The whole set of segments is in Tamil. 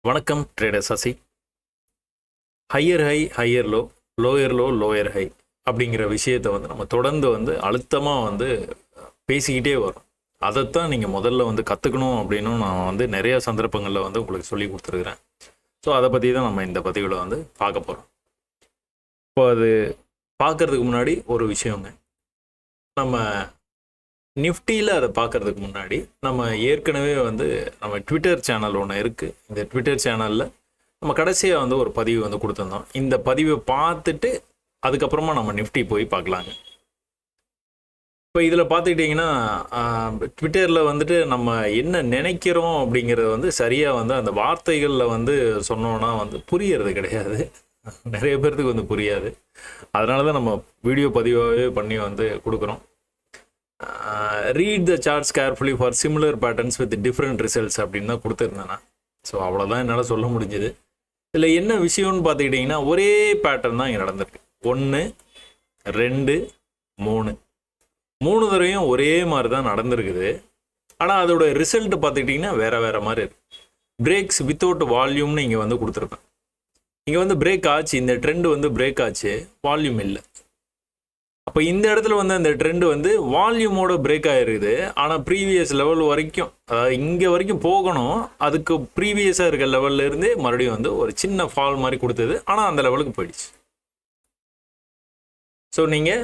வணக்கம் trader Sasi. Higher high higher low, lower low lower high அப்படிங்கிற விஷயத்தை நம்ம தொடர்ந்து அழுத்தமாக பேசிக்கிட்டே வரோம். அதைத்தான் நீங்கள் முதல்ல கற்றுக்கணும் அப்படின்னு நான் நிறைய சந்தர்ப்பங்களில் உங்களுக்கு சொல்லி கொடுத்துருக்குறேன். ஸோ அதை பற்றி தான் நம்ம இந்த பதிவில் பார்க்க போகிறோம். இப்போ அது பார்க்குறதுக்கு முன்னாடி ஒரு விஷயங்க, நம்ம நிஃப்டியில் அதை பார்க்குறதுக்கு முன்னாடி நம்ம ஏற்கனவே நம்ம ட்விட்டர் சேனல் ஒன்று இருக்குது. இந்த ட்விட்டர் சேனலில் நம்ம கடைசியாக ஒரு பதிவு கொடுத்துருந்தோம். இந்த பதிவை பார்த்துட்டு அதுக்கப்புறமா நம்ம நிஃப்டி போய் பார்க்கலாங்க. இப்போ இதில் பார்த்துக்கிட்டிங்கன்னா ட்விட்டரில் நம்ம என்ன நினைக்கிறோம் அப்படிங்கிறது சரியாக அந்த வார்த்தைகளில் சொன்னோன்னா புரியறது கிடையாது. நிறைய பேர்த்துக்கு புரியாது. அதனால தான் நம்ம வீடியோ பதிவாகவே பண்ணி கொடுக்குறோம். Read the charts carefully for similar patterns with different results அப்படின்னு தான் கொடுத்துருந்தேன். ஸோ அவ்வளோதான் என்னால் சொல்ல முடிஞ்சுது. இதில் என்ன விஷயம்னு பார்த்துக்கிட்டிங்கன்னா ஒரே பேட்டர்ன் தான் இங்கே நடந்திருக்கு. 1 2 3 தடவையும் ஒரே மாதிரி தான் நடந்திருக்குது. ஆனால் அதோட ரிசல்ட் பார்த்துக்கிட்டிங்கன்னா வேறு மாதிரி இருக்குது. பிரேக்ஸ் வித்தவுட் வால்யூம்னு இங்கே கொடுத்துருப்பேன். இங்கே பிரேக் ஆச்சு, இந்த ட்ரெண்டு பிரேக் ஆச்சு, வால்யூம் இல்லை. அப்போ இந்த இடத்துல அந்த ட்ரெண்டு வால்யூமோட பிரேக் ஆகிருக்குது. ஆனால் ப்ரீவியஸ் லெவல் வரைக்கும், அதாவது இங்கே வரைக்கும் போகணும், அதுக்கு ப்ரீவியஸாக இருக்க லெவல்ல இருந்தே மறுபடியும் ஒரு சின்ன ஃபால் மாதிரி கொடுத்தது. ஆனால் அந்த லெவலுக்கு போயிடுச்சு. ஸோ நீங்கள்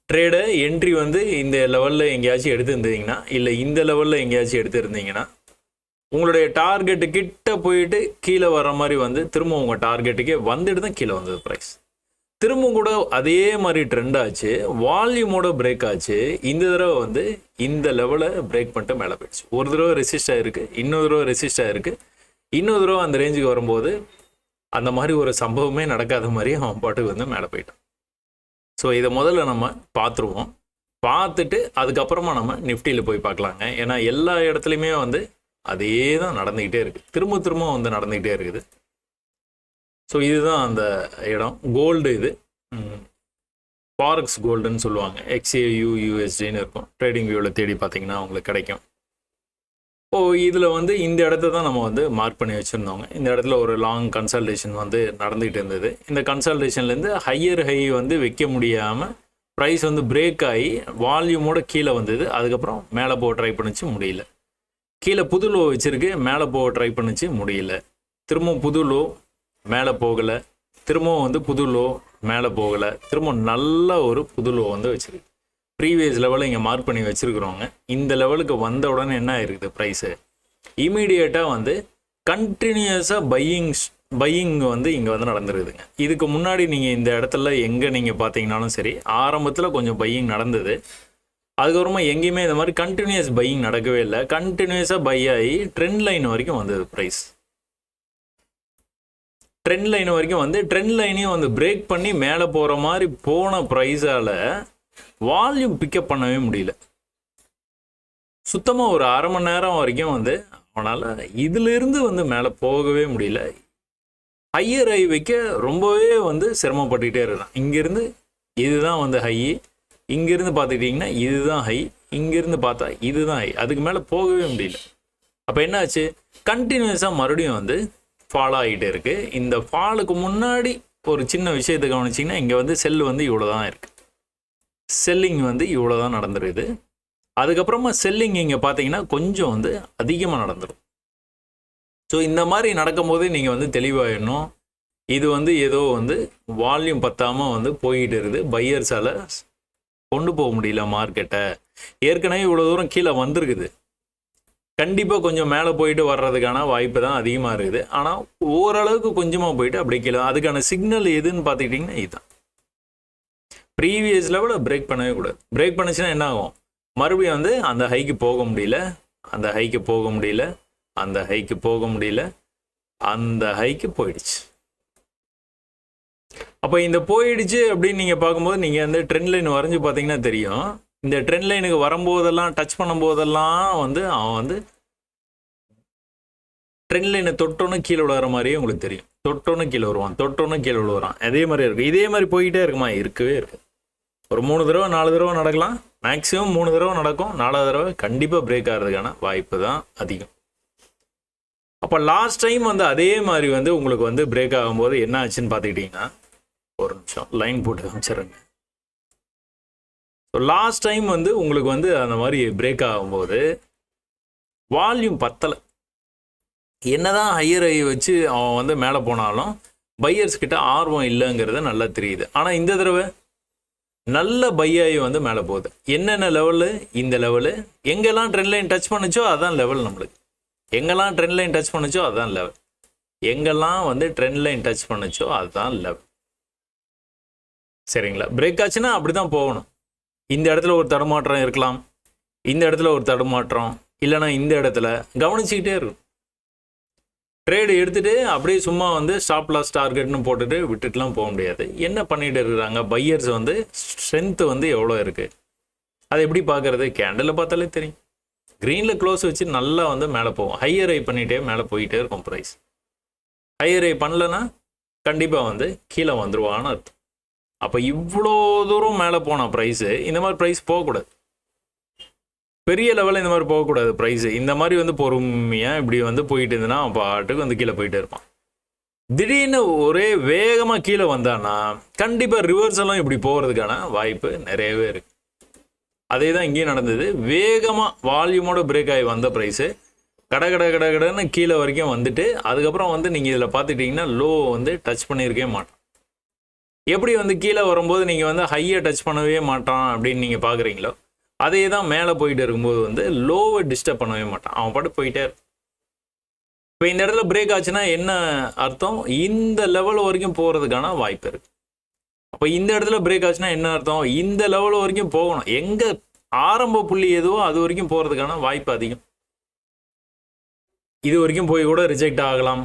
ட்ரேடை என்ட்ரி இந்த லெவலில் எங்கேயாச்சும் எடுத்துருந்தீங்கன்னா, இல்லை இந்த லெவலில் எங்கேயாச்சும் எடுத்துருந்தீங்கன்னா, உங்களுடைய டார்கெட்டு கிட்ட போயிட்டு கீழே வர மாதிரி திரும்ப உங்கள் டார்கெட்டுக்கே வந்துட்டு தான் கீழே வந்தது ப்ரைஸ். திரும்ப கூட அதே மாதிரி ட்ரெண்ட் ஆச்சு, வால்யூமோட பிரேக் ஆச்சு. இந்த தடவை இந்த லெவலை பிரேக் பண்ணிட்டு மேலே போயிடுச்சு. ஒரு தடவை ரெசிஸ்ட் ஆகிருக்கு, இன்னொரு தடவை ரெசிஸ்ட் ஆகிருக்கு, இன்னொரு தடவை அந்த ரேஞ்சுக்கு வரும்போது அந்த மாதிரி ஒரு சம்பவமே நடக்காத மாதிரி அவன் பாட்டுக்கு மேலே போயிட்டான். ஸோ இதை முதல்ல நம்ம பார்த்துருவோம். பார்த்துட்டு அதுக்கப்புறமா நம்ம நிஃப்டியில் போய் பார்க்கலாங்க. ஏன்னா எல்லா இடத்துலையுமே அதே தான் நடந்துக்கிட்டே இருக்குது, திரும்ப திரும்ப நடந்துக்கிட்டே இருக்குது. ஸோ இதுதான் அந்த இடம். கோல்டு, இது ஃபாரெக்ஸ் கோல்டுன்னு சொல்லுவாங்க. XAU USDன்னு இருக்கும். ட்ரேடிங் வியூவில் தேடி பார்த்தீங்கன்னா உங்களுக்கு கிடைக்கும். இதில் இந்த இடத்த தான் நம்ம மார்க் பண்ணி வச்சுருந்தோங்க. இந்த இடத்துல ஒரு லாங் கன்சல்டேஷன் நடந்துகிட்டு இருந்தது. இந்த கன்சல்டேஷன்லேருந்து ஹையர் ஹை வைக்க முடியாமல் ப்ரைஸ் பிரேக் ஆகி வால்யூமோட கீழே வந்தது. அதுக்கப்புறம் மேலே போக ட்ரை பண்ணிச்சு, முடியல. கீழே புது லோ வச்சுருக்கு, மேலே போக ட்ரை பண்ணிச்சு, முடியல. திரும்ப புது லோ, மேலே போகலை. திரும்பவும் புது லோ, மேலே போகலை. திரும்ப நல்ல ஒரு புது லோ வச்சுருக்கு. ப்ரீவியஸ் லெவலை இங்கே மார்க் பண்ணி வச்சுருக்குறோங்க. இந்த லெவலுக்கு வந்த உடனே என்ன ஆயிருக்குது, ப்ரைஸு இமீடியட்டாக கண்டினியூஸாக பையிங் இங்கே நடந்துருக்குதுங்க. இதுக்கு முன்னாடி நீங்கள் இந்த இடத்துல எங்கே நீங்கள் பார்த்தீங்கன்னாலும் சரி, ஆரம்பத்தில் கொஞ்சம் பையிங் நடந்தது. அதுக்கப்புறமா எங்கேயுமே இந்த மாதிரி கண்டினியூஸ் பையிங் நடக்கவே இல்லை. கண்டினியூஸாக பை ஆகி ட்ரெண்ட் லைன் வரைக்கும் வந்தது ப்ரைஸ். ட்ரெண்ட் லைன் வரைக்கும் ட்ரெண்ட் லைனையும் பிரேக் பண்ணி மேலே போகிற மாதிரி போன ப்ரைஸால் வால்யூம் பிக்கப் பண்ணவே முடியல. சுத்தமாக ஒரு அரை மணி நேரம் வரைக்கும் அவனால் இதிலிருந்து மேலே போகவே முடியல. ஹையர் ஹை வைக்க ரொம்பவே சிரமப்பட்டுக்கிட்டே இருக்கான். இங்கேருந்து இதுதான் ஹை, இங்கேருந்து பார்த்துக்கிட்டிங்கன்னா இதுதான் ஹை, இங்கேருந்து பார்த்தா இதுதான் ஹை, அதுக்கு மேலே போகவே முடியல. அப்போ என்னாச்சு, கண்டினியூஸாக மறுபடியும் ஃபால் ஆகிட்டே இருக்குது. இந்த ஃபாலுக்கு முன்னாடி ஒரு சின்ன விஷயத்தை கவனிச்சிங்கன்னா, இங்கே செல் இவ்வளோ தான் இருக்குது, செல்லிங் இவ்வளோ தான் நடந்துருக்குது. அதுக்கப்புறமா செல்லிங் இங்கே பார்த்தீங்கன்னா கொஞ்சம் அதிகமாக நடந்துடும். ஸோ இந்த மாதிரி நடக்கும்போதே நீங்கள் தெளிவாயிடணும், இது ஏதோ வால்யூம் பத்தாமல் போய்கிட்டு இருக்குது, பையர்ஸால் கொண்டு போக முடியல மார்க்கெட்டை. ஏற்கனவே இவ்வளோ தூரம் கீழே வந்திருக்குது, கண்டிப்பாக கொஞ்சம் மேலே போயிட்டு வர்றதுக்கான வாய்ப்பு தான் அதிகமாக இருக்குது. ஆனால் ஓரளவுக்கு கொஞ்சமாக போயிட்டு அப்படி கீழே, அதுக்கான சிக்னல் எதுன்னு பார்த்துக்கிட்டிங்கன்னா இதுதான். ப்ரீவியஸ் லெவலில் பிரேக் பண்ணவே கூடாது. பிரேக் பண்ணிச்சுன்னா என்ன ஆகும், மறுபடியும் அந்த ஹைக்கு போக முடியல, அந்த ஹைக்கு போக முடியல, அந்த ஹைக்கு போக முடியல, அந்த ஹைக்கு போயிடுச்சு. அப்போ இந்த போயிடுச்சு அப்படின்னு நீங்கள் பார்க்கும்போது நீங்கள் ட்ரெண்ட் லைன் வரைஞ்சி பார்த்தீங்கன்னா தெரியும். இந்த ட்ரெண்ட் லைனுக்கு வரும்போதெல்லாம், டச் பண்ணும்போதெல்லாம் அவன் ட்ரெண்ட் லைனை தொட்டோன்னு கீழே விழுற மாதிரியே உங்களுக்கு தெரியும். தொட்டோன்னு கீழே வருவான், தொட்டோன்னு கீழே விழுவான். அதே மாதிரி இருக்குது. இதே மாதிரி போய்கிட்டே இருக்குமா, இருக்கவே இருக்குது. ஒரு 3 தடவை 4 தடவை நடக்கலாம், மேக்ஸிமம் 3 தடவை நடக்கும். 4வது தடவை கண்டிப்பாக பிரேக் ஆகிறதுக்கான வாய்ப்பு தான் அதிகம். அப்போ லாஸ்ட் டைம் வந்து அதே மாதிரி வந்து உங்களுக்கு வந்து பிரேக் ஆகும்போது என்ன ஆச்சுன்னு பார்த்துக்கிட்டிங்கன்னா, ஒரு நிமிஷம் லைன் போட்டு காமிச்சிடுறேங்க. ஸோ லாஸ்ட் டைம் வந்து உங்களுக்கு வந்து அந்த மாதிரி பிரேக் ஆகும்போது வால்யூம் பத்தலை. என்னதான் ஹையர் ஐ வச்சு அவன் வந்து மேலே போனாலும் பையர்ஸ் கிட்ட ஆர்வம் இல்லைங்கிறது நல்லா தெரியுது. ஆனால் இந்த தடவை நல்ல பையாகி வந்து மேலே போகுது. என்னென்ன லெவலு? இந்த லெவலு எங்கெல்லாம் ட்ரெண்ட் லைன் டச் பண்ணுச்சோ அதான் லெவல். நம்மளுக்கு எங்கெல்லாம் ட்ரெண்ட் லைன் டச் பண்ணுச்சோ அதுதான் லெவல். எங்கெல்லாம் வந்து ட்ரெண்ட் லைன் டச் பண்ணுச்சோ அதுதான் லெவல். சரிங்களா? பிரேக் ஆச்சுன்னா அப்படி தான் போகணும். இந்த இடத்துல ஒரு தடுமாற்றம் இருக்கலாம், இந்த இடத்துல ஒரு தடுமாற்றம், இல்லைனா இந்த இடத்துல கவனிச்சுக்கிட்டே இருக்கும். ட்ரேடு எடுத்துகிட்டு அப்படியே சும்மா வந்து ஸ்டாப் லாஸ் டார்கெட்னு போட்டுட்டு விட்டுட்டுலாம் போக முடியாது. என்ன பண்ணிகிட்டு இருக்கிறாங்க பையர்ஸ் வந்து ஸ்ட்ரென்த்து வந்து எவ்வளோ இருக்குது அதை எப்படி பார்க்குறது? கேண்டலில் பார்த்தாலே தெரியும். க்ரீனில் க்ளோஸ் வச்சு நல்லா வந்து மேலே போகும். ஹையர் ஐ பண்ணிகிட்டே மேலே போயிட்டே இருக்கும் ப்ரைஸ். ஹையர் ஐ பண்ணலன்னா கண்டிப்பாக வந்து கீழே வந்துடுவான்னு அர்த்தம். அப்போ இவ்வளோ தூரம் மேலே போன ப்ரைஸு இந்த மாதிரி ப்ரைஸ் போகக்கூடாது. பெரிய லெவலில் இந்த மாதிரி போகக்கூடாது ப்ரைஸு. இந்த மாதிரி வந்து பொறுமையாக இப்படி வந்து போயிட்டு இருந்ததுன்னா அவன் பாட்டுக்கு வந்து கீழே போயிட்டே இருப்பான். திடீர்னு ஒரே வேகமாக கீழே வந்தான்னா கண்டிப்பாக ரிவர்ஸெல்லாம் இப்படி போகிறதுக்கான வாய்ப்பு நிறையவே இருக்குது. அதே தான் இங்கேயும் நடந்தது. வேகமாக வால்யூமோட பிரேக் ஆகி வந்த ப்ரைஸு கடன்னு கீழே வரைக்கும் வந்துட்டு அதுக்கப்புறம் வந்து நீங்கள் இதில் பார்த்துட்டிங்கன்னா லோ வந்து டச் பண்ணியிருக்கவே மாட்டான். எப்படி வந்து கீழே வரும்போது நீங்கள் வந்து ஹையை டச் பண்ணவே மாட்டான் அப்படின்னு நீங்கள் பார்க்குறீங்களோ அதே தான் மேலே போயிட்டு இருக்கும்போது வந்து லோவை டிஸ்டர்ப் பண்ணவே மாட்டான். அவன் பாட்டு போயிட்டே இருக்கும். இப்போ இந்த இடத்துல பிரேக் ஆச்சுன்னா என்ன அர்த்தம்? இந்த லெவல் வரைக்கும் போகிறதுக்கான வாய்ப்பு இருக்குது. அப்போ இந்த இடத்துல பிரேக் ஆச்சுன்னா என்ன அர்த்தம்? இந்த லெவல் வரைக்கும் போகணும். எங்கே ஆரம்ப புள்ளி எதுவோ அது வரைக்கும் போகிறதுக்கான வாய்ப்பு அதிகம். இது வரைக்கும் போய் கூட ரிஜெக்ட் ஆகலாம்,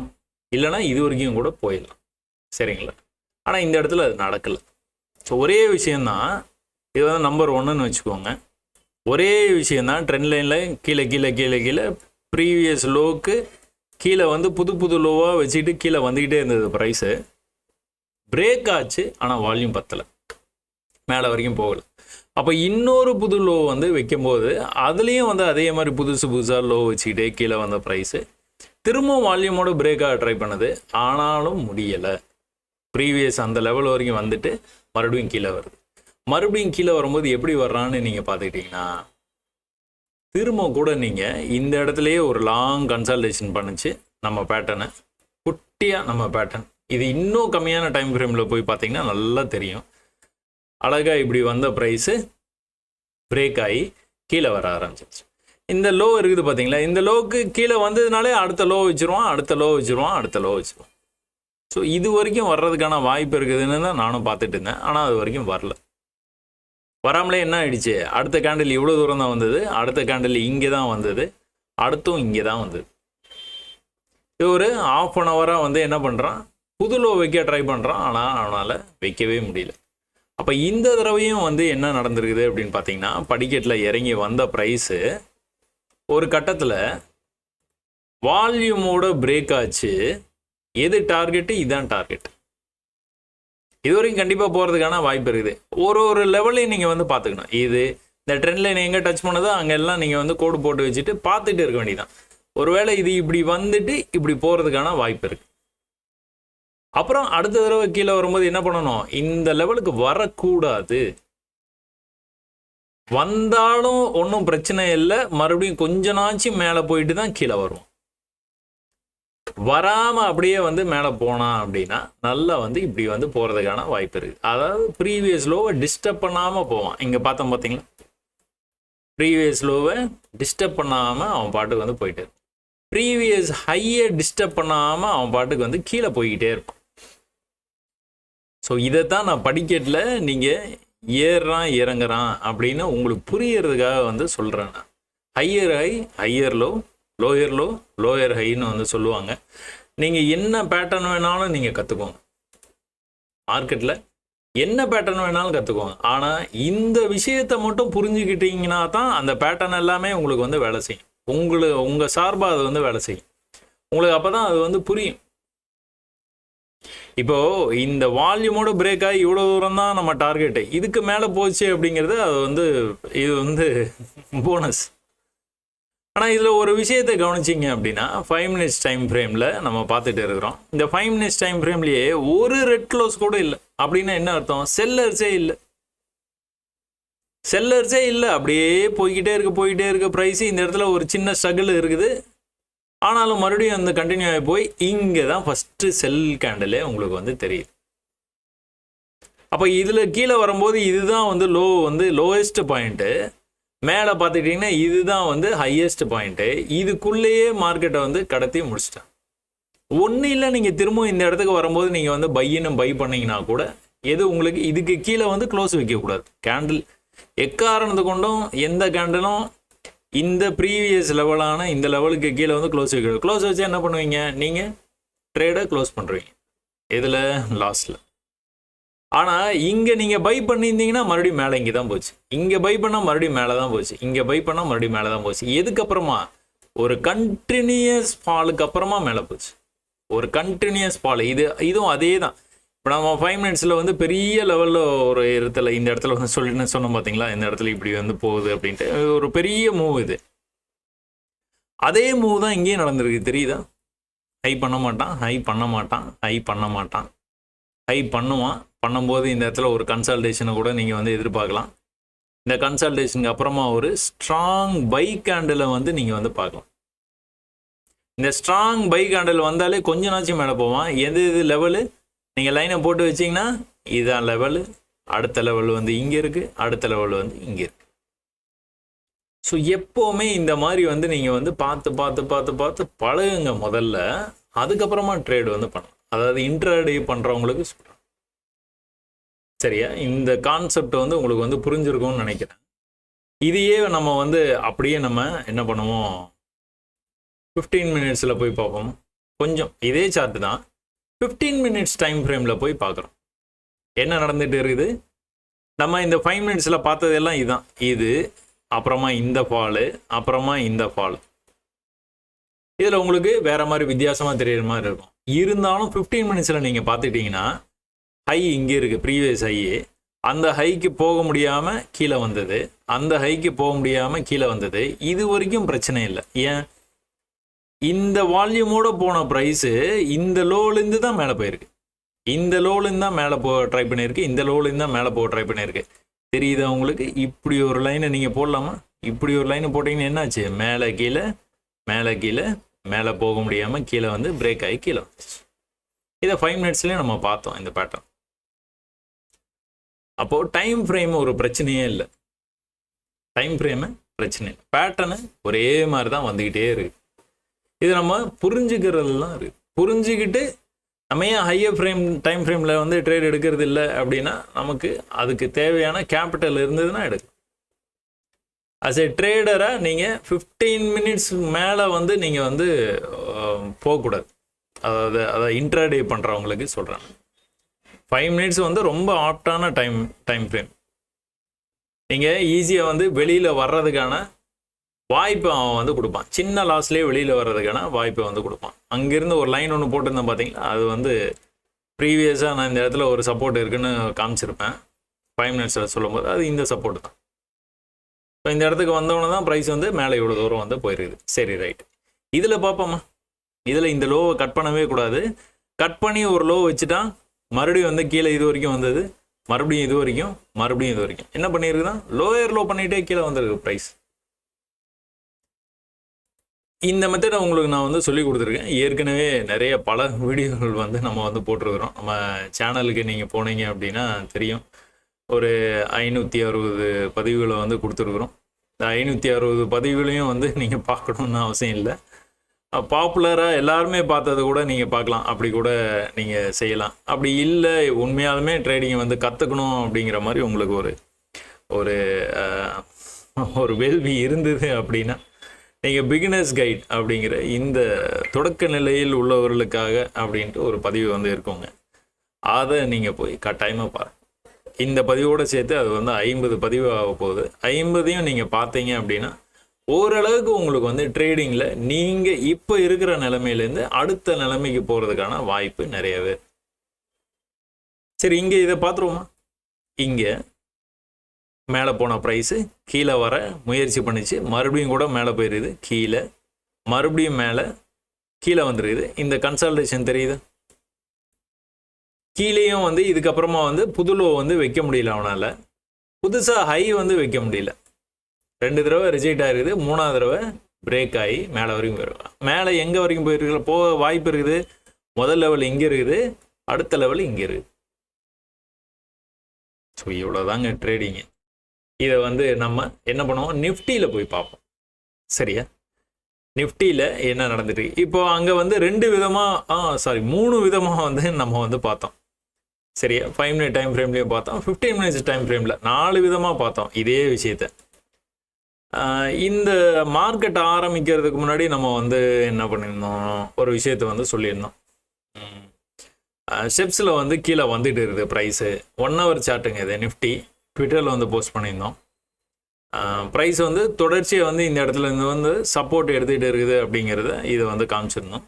இல்லைனா இது வரைக்கும் கூட போயிடலாம். சரிங்களா? ஆனால் இந்த இடத்துல அது நடக்கலை. ஸோ ஒரே விஷயந்தான், இது வந்து நம்பர் 1ன்னு வச்சுக்கோங்க. ஒரே விஷயந்தான், ட்ரெண்ட் லைனில் கீழே கீழே கீழே கீழே ப்ரீவியஸ் லோவுக்கு கீழே வந்து புது லோவாக வச்சுக்கிட்டு கீழே வந்துக்கிட்டே இருந்தது ப்ரைஸு. பிரேக் ஆச்சு, ஆனால் வால்யூம் பத்தலை, மேலே வரைக்கும் போகலை. அப்போ இன்னொரு புது லோ வந்து வைக்கும்போது அதுலேயும் வந்து அதே மாதிரி புதுசாக லோ வச்சுக்கிட்டே கீழே வந்த ப்ரைஸு திரும்பவும் வால்யூமோட பிரேக்காக ட்ரை பண்ணுது, ஆனாலும் முடியலை. ப்ரீவியஸ் அந்த லெவல் வரைக்கும் வந்துட்டு மறுபடியும் கீழே வருது. மறுபடியும் கீழே வரும்போது எப்படி வர்றான்னு நீங்கள் பார்த்துக்கிட்டிங்கன்னா திரும்ப கூட நீங்கள் இந்த இடத்துலையே ஒரு லாங் கன்சல்டேஷன் பண்ணிச்சு நம்ம பேட்டர்னை, குட்டியாக நம்ம பேட்டர்ன். இது இன்னும் கம்மியான டைம் ஃப்ரேமில் போய் பார்த்தீங்கன்னா நல்லா தெரியும். அழகாக இப்படி வந்த ப்ரைஸு பிரேக் ஆகி கீழே வர ஆரம்பிச்சிருச்சு. இந்த லோ இருக்குது பார்த்தீங்களா, இந்த லோவுக்கு கீழே வந்ததுனாலே அடுத்த லோ வச்சுருவான், அடுத்த லோ வச்சுருவான், அடுத்த லோ வச்சுருவான். ஸோ இது வரைக்கும் வர்றதுக்கான வாய்ப்பு இருக்குதுன்னு தான் நானும் பார்த்துட்டு இருந்தேன். ஆனால் அது வரைக்கும் வரல. வராமலே என்ன ஆயிடுச்சு, அடுத்த கேண்டில் இவ்வளோ தூரம் தான் வந்தது, அடுத்த கேண்டில் இங்கே தான் வந்தது, அடுத்தும் இங்கே தான் வந்தது. இது ஒரு ½ அன் ஹவராக வந்து என்ன பண்ணுறான், புது லோ வைக்க ட்ரை பண்ணுறான், ஆனால் அவனால் வைக்கவே முடியல. அப்போ இந்த தடவையும் வந்து என்ன நடந்திருக்குது அப்படின்னு பார்த்தீங்கன்னா, படிக்கட்டில் இறங்கி வந்த ப்ரைஸு ஒரு கட்டத்தில் வால்யூமோட பிரேக் ஆச்சு. எது டார்கெட்டு? இதான் டார்கெட். இது வரைக்கும் கண்டிப்பாக போகிறதுக்கான வாய்ப்பு இருக்குது. ஒரு லெவலையும் நீங்கள் வந்து பார்த்துக்கணும். இது இந்த ட்ரெண்ட் லைன் எங்கே டச் பண்ணதோ அங்கெல்லாம் நீங்கள் வந்து கோடு போட்டு வச்சுட்டு பார்த்துட்டு இருக்க வேண்டியதான். ஒருவேளை இது இப்படி வந்துட்டு இப்படி போகிறதுக்கான வாய்ப்பு இருக்குது. அப்புறம் அடுத்த தடவை கீழே வரும்போது என்ன பண்ணணும், இந்த லெவலுக்கு வரக்கூடாது. வந்தாலும் ஒன்றும் பிரச்சனை இல்லை, மறுபடியும் கொஞ்ச நாச்சும் மேலே போயிட்டு தான் கீழே வரும். வராமல் அப்படியே வந்து மேலே போனான் அப்படின்னா நல்லா வந்து இப்படி வந்து போகிறதுக்கான வாய்ப்பு இருக்குது. அதாவது ப்ரீவியஸ் லோவை டிஸ்டர்ப் பண்ணாமல் போவான். இங்கே பார்த்தோம் பார்த்தீங்களா, ப்ரீவியஸ் லோவை டிஸ்டர்ப் பண்ணாமல் அவன் பாட்டுக்கு வந்து போயிட்டு இருப்பான். ப்ரீவியஸ் ஹையை டிஸ்டர்ப் பண்ணாமல் அவன் பாட்டுக்கு வந்து கீழே போய்கிட்டே இருப்பான். ஸோ இதைத்தான் நான் படிக்கட்டில் நீங்கள் ஏறுறான் இறங்குறான் அப்படின்னு உங்களுக்கு புரியறதுக்காக வந்து சொல்கிறேன். நான் higher high, higher low, lower low, lower ஹைன்னு வந்து சொல்லுவாங்க. நீங்கள் என்ன பேட்டர்ன் வேணாலும் நீங்கள் கற்றுக்கோங்க. மார்க்கெட்டில் என்ன பேட்டர்ன் வேணாலும் கற்றுக்கோங்க. ஆனால் இந்த விஷயத்தை மட்டும் புரிஞ்சுக்கிட்டீங்கன்னா தான் அந்த பேட்டர்ன் எல்லாமே உங்களுக்கு வந்து வேலை செய்யும். உங்கள் சார்பாக அது வந்து வேலை செய்யும். உங்களுக்கு அப்போ தான் அது வந்து புரியும். இப்போது இந்த வால்யூமோட பிரேக் ஆகி இவ்வளோ தூரம் தான் நம்ம டார்கெட்டு, இதுக்கு மேலே போச்சு அப்படிங்கிறது அது வந்து இது வந்து போனஸ். ஆனால் இதில் ஒரு விஷயத்தை கவனிச்சிங்க அப்படின்னா 5 minutes டைம் ஃப்ரேமில் நம்ம பார்த்துட்டு இருக்கிறோம். இந்த 5 minutes டைம் ஃப்ரேம்லேயே ஒரு ரெட் க்ளோஸ் கூட இல்லை. அப்படின்னா என்ன அர்த்தம்? செல்லர்ஸே இல்லை. செல்லர்ஸே இல்லை. அப்படியே போய்கிட்டே இருக்க ப்ரைஸ் இந்த இடத்துல ஒரு சின்ன ஸ்ட்ரகிள் இருக்குது. ஆனாலும் மறுபடியும் அந்த கண்டினியூ ஆகி போய் இங்கே தான் ஃபஸ்ட்டு செல் கேண்டலே உங்களுக்கு வந்து தெரியுது. அப்போ இதில் கீழே வரும்போது இதுதான் வந்து லோவஸ்ட் பாயிண்ட்டு. மேலே பார்த்துக்கிட்டிங்கன்னா இதுதான் வந்து ஹையஸ்ட் பாயிண்ட்டு. இதுக்குள்ளேயே மார்க்கெட்டை வந்து கடத்தி முடிச்சிட்டேன். ஒன்றும் இல்லை, நீங்கள் திரும்ப இந்த இடத்துக்கு வரும்போது நீங்கள் வந்து பை பண்ணிங்கன்னா கூட எது உங்களுக்கு இதுக்கு கீழே வந்து க்ளோஸ் வைக்கக்கூடாது. கேண்டில் எக்காரணத்து கொண்டும் எந்த கேண்டிலும் இந்த ப்ரீவியஸ் லெவலான இந்த லெவலுக்கு கீழே வந்து க்ளோஸ் வைக்கக்கூடாது. க்ளோஸ் வச்சு என்ன பண்ணுவீங்க? நீங்கள் ட்ரேடை க்ளோஸ் பண்ணுறீங்க. இதில் லாஸ்ட்டில். ஆனால் இங்கே நீங்கள் பை பண்ணியிருந்தீங்கன்னா மறுபடியும் மேலே இங்கே தான் போச்சு. இங்கே பை பண்ணால் மறுபடியும் மேலே தான் போச்சு. இங்கே பை பண்ணால் மறுபடியும் மேலே தான் போச்சு. எதுக்கப்புறமா? ஒரு கண்டினியூஸ் ஃபாலுக்கு அப்புறமா மேலே போச்சு. ஒரு கண்டினியூஸ் ஃபால். இதுவும் அதே தான். இப்போ நம்ம 5 minutesல வந்து பெரிய லெவலில் ஒரு இடத்துல இந்த இடத்துல வந்து சொன்னோம் பார்த்தீங்களா, இந்த இடத்துல இப்படி வந்து போகுது அப்படின்ட்டு ஒரு பெரிய மூவ். இது அதே மூவ் தான் இங்கேயும் நடந்திருக்கு. தெரியுதா? ஹை பண்ண மாட்டான், ஹை பண்ண மாட்டான், ஹை பண்ண மாட்டான், ஹை பண்ணுவான். பண்ணும்போது இந்த இடத்துல ஒரு கன்சல்டேஷனை கூட நீங்கள் வந்து எதிர்பார்க்கலாம். இந்த கன்சல்டேஷனுக்கு அப்புறமா ஒரு ஸ்ட்ராங் பை கேண்டில் வந்து நீங்கள் வந்து பார்க்கலாம். இந்த ஸ்ட்ராங் பை கேண்டில் வந்தாலே கொஞ்ச நாச்சும் மேலே போவான். எது லெவலு நீங்கள் லைனை போட்டு வச்சிங்கன்னா இதுதான் லெவலு. அடுத்த லெவல் வந்து இங்கே இருக்குது, அடுத்த லெவல் வந்து இங்கே இருக்குது. ஸோ எப்போவுமே இந்த மாதிரி வந்து நீங்கள் வந்து பார்த்து பழகுங்க முதல்ல. அதுக்கப்புறமா ட்ரேடு வந்து பண்ணலாம். அதாவது இன்ட்ராடே பண்ணுறவங்களுக்கு சொல்கிறேன். சரியா? இந்த கான்செப்ட் வந்து உங்களுக்கு வந்து புரிஞ்சிருக்கும்னு நினைக்கிறேன். இதையே நம்ம வந்து அப்படியே நம்ம என்ன பண்ணுவோம், 15 minutesல போய் பார்ப்போம். கொஞ்சம் இதே சார்ட் தான் 15 minutes டைம் ஃப்ரேமில் போய் பார்க்குறோம். என்ன நடந்துட்டு இருக்குது? நம்ம இந்த 5 minutesல பார்த்ததெல்லாம் இதுதான். இது அப்புறமா இந்த ஃபாலு, அப்புறமா இந்த ஃபால். இதில் உங்களுக்கு வேற மாதிரி வித்தியாசமாக தெரியுற மாதிரி இருக்கும். இருந்தாலும் 15 minutesல நீங்கள் பார்த்துட்டிங்கன்னா ஹை இங்கே இருக்குது, ப்ரீவியஸ் ஹை. அந்த ஹைக்கு போக முடியாமல் கீழே வந்தது, அந்த ஹைக்கு போக முடியாமல் கீழே வந்தது. இது வரைக்கும் பிரச்சனை இல்லை. ஏன்? இந்த வால்யூமோட போன ப்ரைஸு இந்த லோலேருந்து தான் மேலே போயிருக்கு. இந்த லோலேருந்து தான் மேலே ட்ரை பண்ணியிருக்கு. இந்த லோலேருந்து தான் மேலே ட்ரை பண்ணியிருக்கு. தெரியுதா உங்களுக்கு? இப்படி ஒரு லைனை நீங்கள் போடலாமா? இப்படி ஒரு லைனை போட்டிங்கன்னா என்னாச்சு? மேலே கீழே, மேலே கீழே, மேலே போக முடியாமல் கீழே வந்து பிரேக் ஆகி கீழே வந்துச்சு. இதை 5 minutesலேயே நம்ம பார்த்தோம் இந்த பேட்டர்ன். அப்போது டைம் ஃப்ரேம் ஒரு பிரச்சனையே இல்லை. டைம் ஃப்ரேமு பிரச்சனை இல்லை. பேட்டர்னு ஒரே மாதிரி தான் வந்துக்கிட்டே இருக்குது. இது நம்ம புரிஞ்சுக்கிறதுலாம் இருக்குது. புரிஞ்சுக்கிட்டு நம்ம ஏன் ஹையர் டைம் ஃப்ரேமில் வந்து ட்ரேட் எடுக்கிறது இல்லை அப்படின்னா, நமக்கு அதுக்கு தேவையான கேபிட்டல் இருந்ததுன்னா எடுக்கும். அஸ் எ ட்ரேடராக நீங்கள் 15 minutes மேலே வந்து நீங்கள் வந்து போகக்கூடாது. அதாவது இன்ட்ராடே பண்ணுறவங்களுக்கு சொல்கிறேன். 5 minutes வந்து ரொம்ப ஆப்டான டைம் ஃப்ரேம். நீங்கள் ஈஸியாக வந்து வெளியில் வர்றதுக்கான வாய்ப்பை அவன் வந்து கொடுப்பான். சின்ன லாஸ்லேயே வெளியில் வர்றதுக்கான வாய்ப்பை வந்து கொடுப்பான். அங்கேருந்து ஒரு லைன் ஒன்று போட்டிருந்தேன் பார்த்தீங்களா, அது வந்து ப்ரீவியஸாக நான் இந்த இடத்துல ஒரு சப்போர்ட் இருக்குன்னு காமிச்சிருப்பேன் 5 minutesல சொல்லும்போது. அது இந்த சப்போர்ட் தான். இப்போ இந்த இடத்துக்கு வந்தவொன்னே தான் ப்ரைஸ் வந்து மேலே இவ்வளோ தூரம் வந்து போயிருக்குது. சரி, ரைட். இதில் பார்ப்போம்மா. இதில் இந்த லோவை கட் பண்ணவே கூடாது. கட் பண்ணி ஒரு லோ வச்சுட்டா மறுபடியும் வந்து கீழே இது வரைக்கும் வந்தது, மறுபடியும் இது வரைக்கும், மறுபடியும் இது வரைக்கும். என்ன பண்ணியிருக்குதான்? லோயர் லோ பண்ணிகிட்டே கீழே வந்திருக்கு ப்ரைஸ். இந்த மெத்தடை உங்களுக்கு நான் வந்து சொல்லி கொடுத்துருக்கேன். ஏற்கனவே நிறைய பல வீடியோகள் வந்து நம்ம வந்து போட்டிருக்கிறோம். நம்ம சேனலுக்கு நீங்கள் போனீங்க அப்படின்னா தெரியும். ஒரு 560 பதிவுகளை வந்து கொடுத்துருக்குறோம். இந்த 560 பதிவுகளையும் வந்து நீங்கள் பார்க்கணுன்னு அவசியம் இல்லை. பாப்புலராக எல்லாருமே பார்த்தது கூட நீங்கள் பார்க்கலாம். அப்படி கூட நீங்கள் செய்யலாம். அப்படி இல்லை, உண்மையாலுமே ட்ரேடிங்கை வந்து கற்றுக்கணும் அப்படிங்கிற மாதிரி உங்களுக்கு ஒரு வேள்வி இருந்தது அப்படின்னா, நீங்கள் பிகினர்ஸ் கைட் அப்படிங்கிற இந்த தொடக்க நிலையில் உள்ளவர்களுக்காக அப்படின்ட்டு ஒரு பதிவு வந்து இருக்குங்க. அதை நீங்கள் போய் கட்டாயமாக பாருங்கள். இந்த பதிவோடு சேர்த்து அது வந்து 50 பதிவு ஆக போகுது. 50ஐயும் நீங்கள் பார்த்தீங்க அப்படின்னா ஓரளவுக்கு உங்களுக்கு வந்து ட்ரேடிங்கில் நீங்கள் இப்போ இருக்கிற நிலைமையிலேருந்து அடுத்த நிலைமைக்கு போகிறதுக்கான வாய்ப்பு நிறையவே. சரி, இங்கே இதை பார்த்துருவோமா? இங்கே மேலே போன ப்ரைஸு கீழே வர முயற்சி பண்ணிச்சு, மறுபடியும் கூட மேலே போயிடுது, கீழே மறுபடியும் மேலே கீழே வந்துருக்குது. இந்த கன்சால்டேஷன் தெரியுது. கீழேயும் வந்து இதுக்கப்புறமா வந்து புது லோ வந்து வைக்க முடியல, அவனால் புதுசாக ஹை வந்து வைக்க முடியல. 2 தடவை ரிஜெக்ட் ஆகிருக்குது, 3ஆவது தடவை பிரேக் ஆகி மேலே வரைக்கும் போயிருக்கலாம். மேலே எங்கே வரைக்கும் போயிருக்கிற போக வாய்ப்பு இருக்குது. முதல் லெவல் இங்கே இருக்குது, அடுத்த லெவல் இங்கே இருக்குது. ஸோ இவ்வளோதாங்க ட்ரேடிங்கு. இதை வந்து நம்ம என்ன பண்ணுவோம், நிஃப்டியில் போய் பார்ப்போம். சரியா, நிஃப்டியில் என்ன நடந்துட்டு இப்போ அங்கே வந்து 2 விதமாக 3 விதமாக வந்து நம்ம வந்து பார்த்தோம். சரியா, 5 மினிட் டைம் ஃப்ரேம்லேயும் பார்த்தோம், 15 மினிட்ஸ் டைம் ஃப்ரேமில் 4 விதமாக பார்த்தோம் இதே விஷயத்தை. இந்த மார்க்கெட் ஆரம்பிக்கிறதுக்கு முன்னாடி நம்ம வந்து என்ன பண்ணியிருந்தோம், ஒரு விஷயத்தை வந்து சொல்லியிருந்தோம். ஸ்டெப்ஸில் வந்து கீழே வந்துட்டு இருக்குது ப்ரைஸு. 1 ஹவர் சார்ட்டுங்க இது, நிஃப்டி ட்விட்டரில் வந்து போஸ்ட் பண்ணியிருந்தோம். ப்ரைஸ் வந்து தொடர்ச்சியாக வந்து இந்த இடத்துல இருந்து வந்து சப்போர்ட் எடுத்துகிட்டு இருக்குது அப்படிங்கிறத இதை வந்து காமிச்சிருந்தோம்.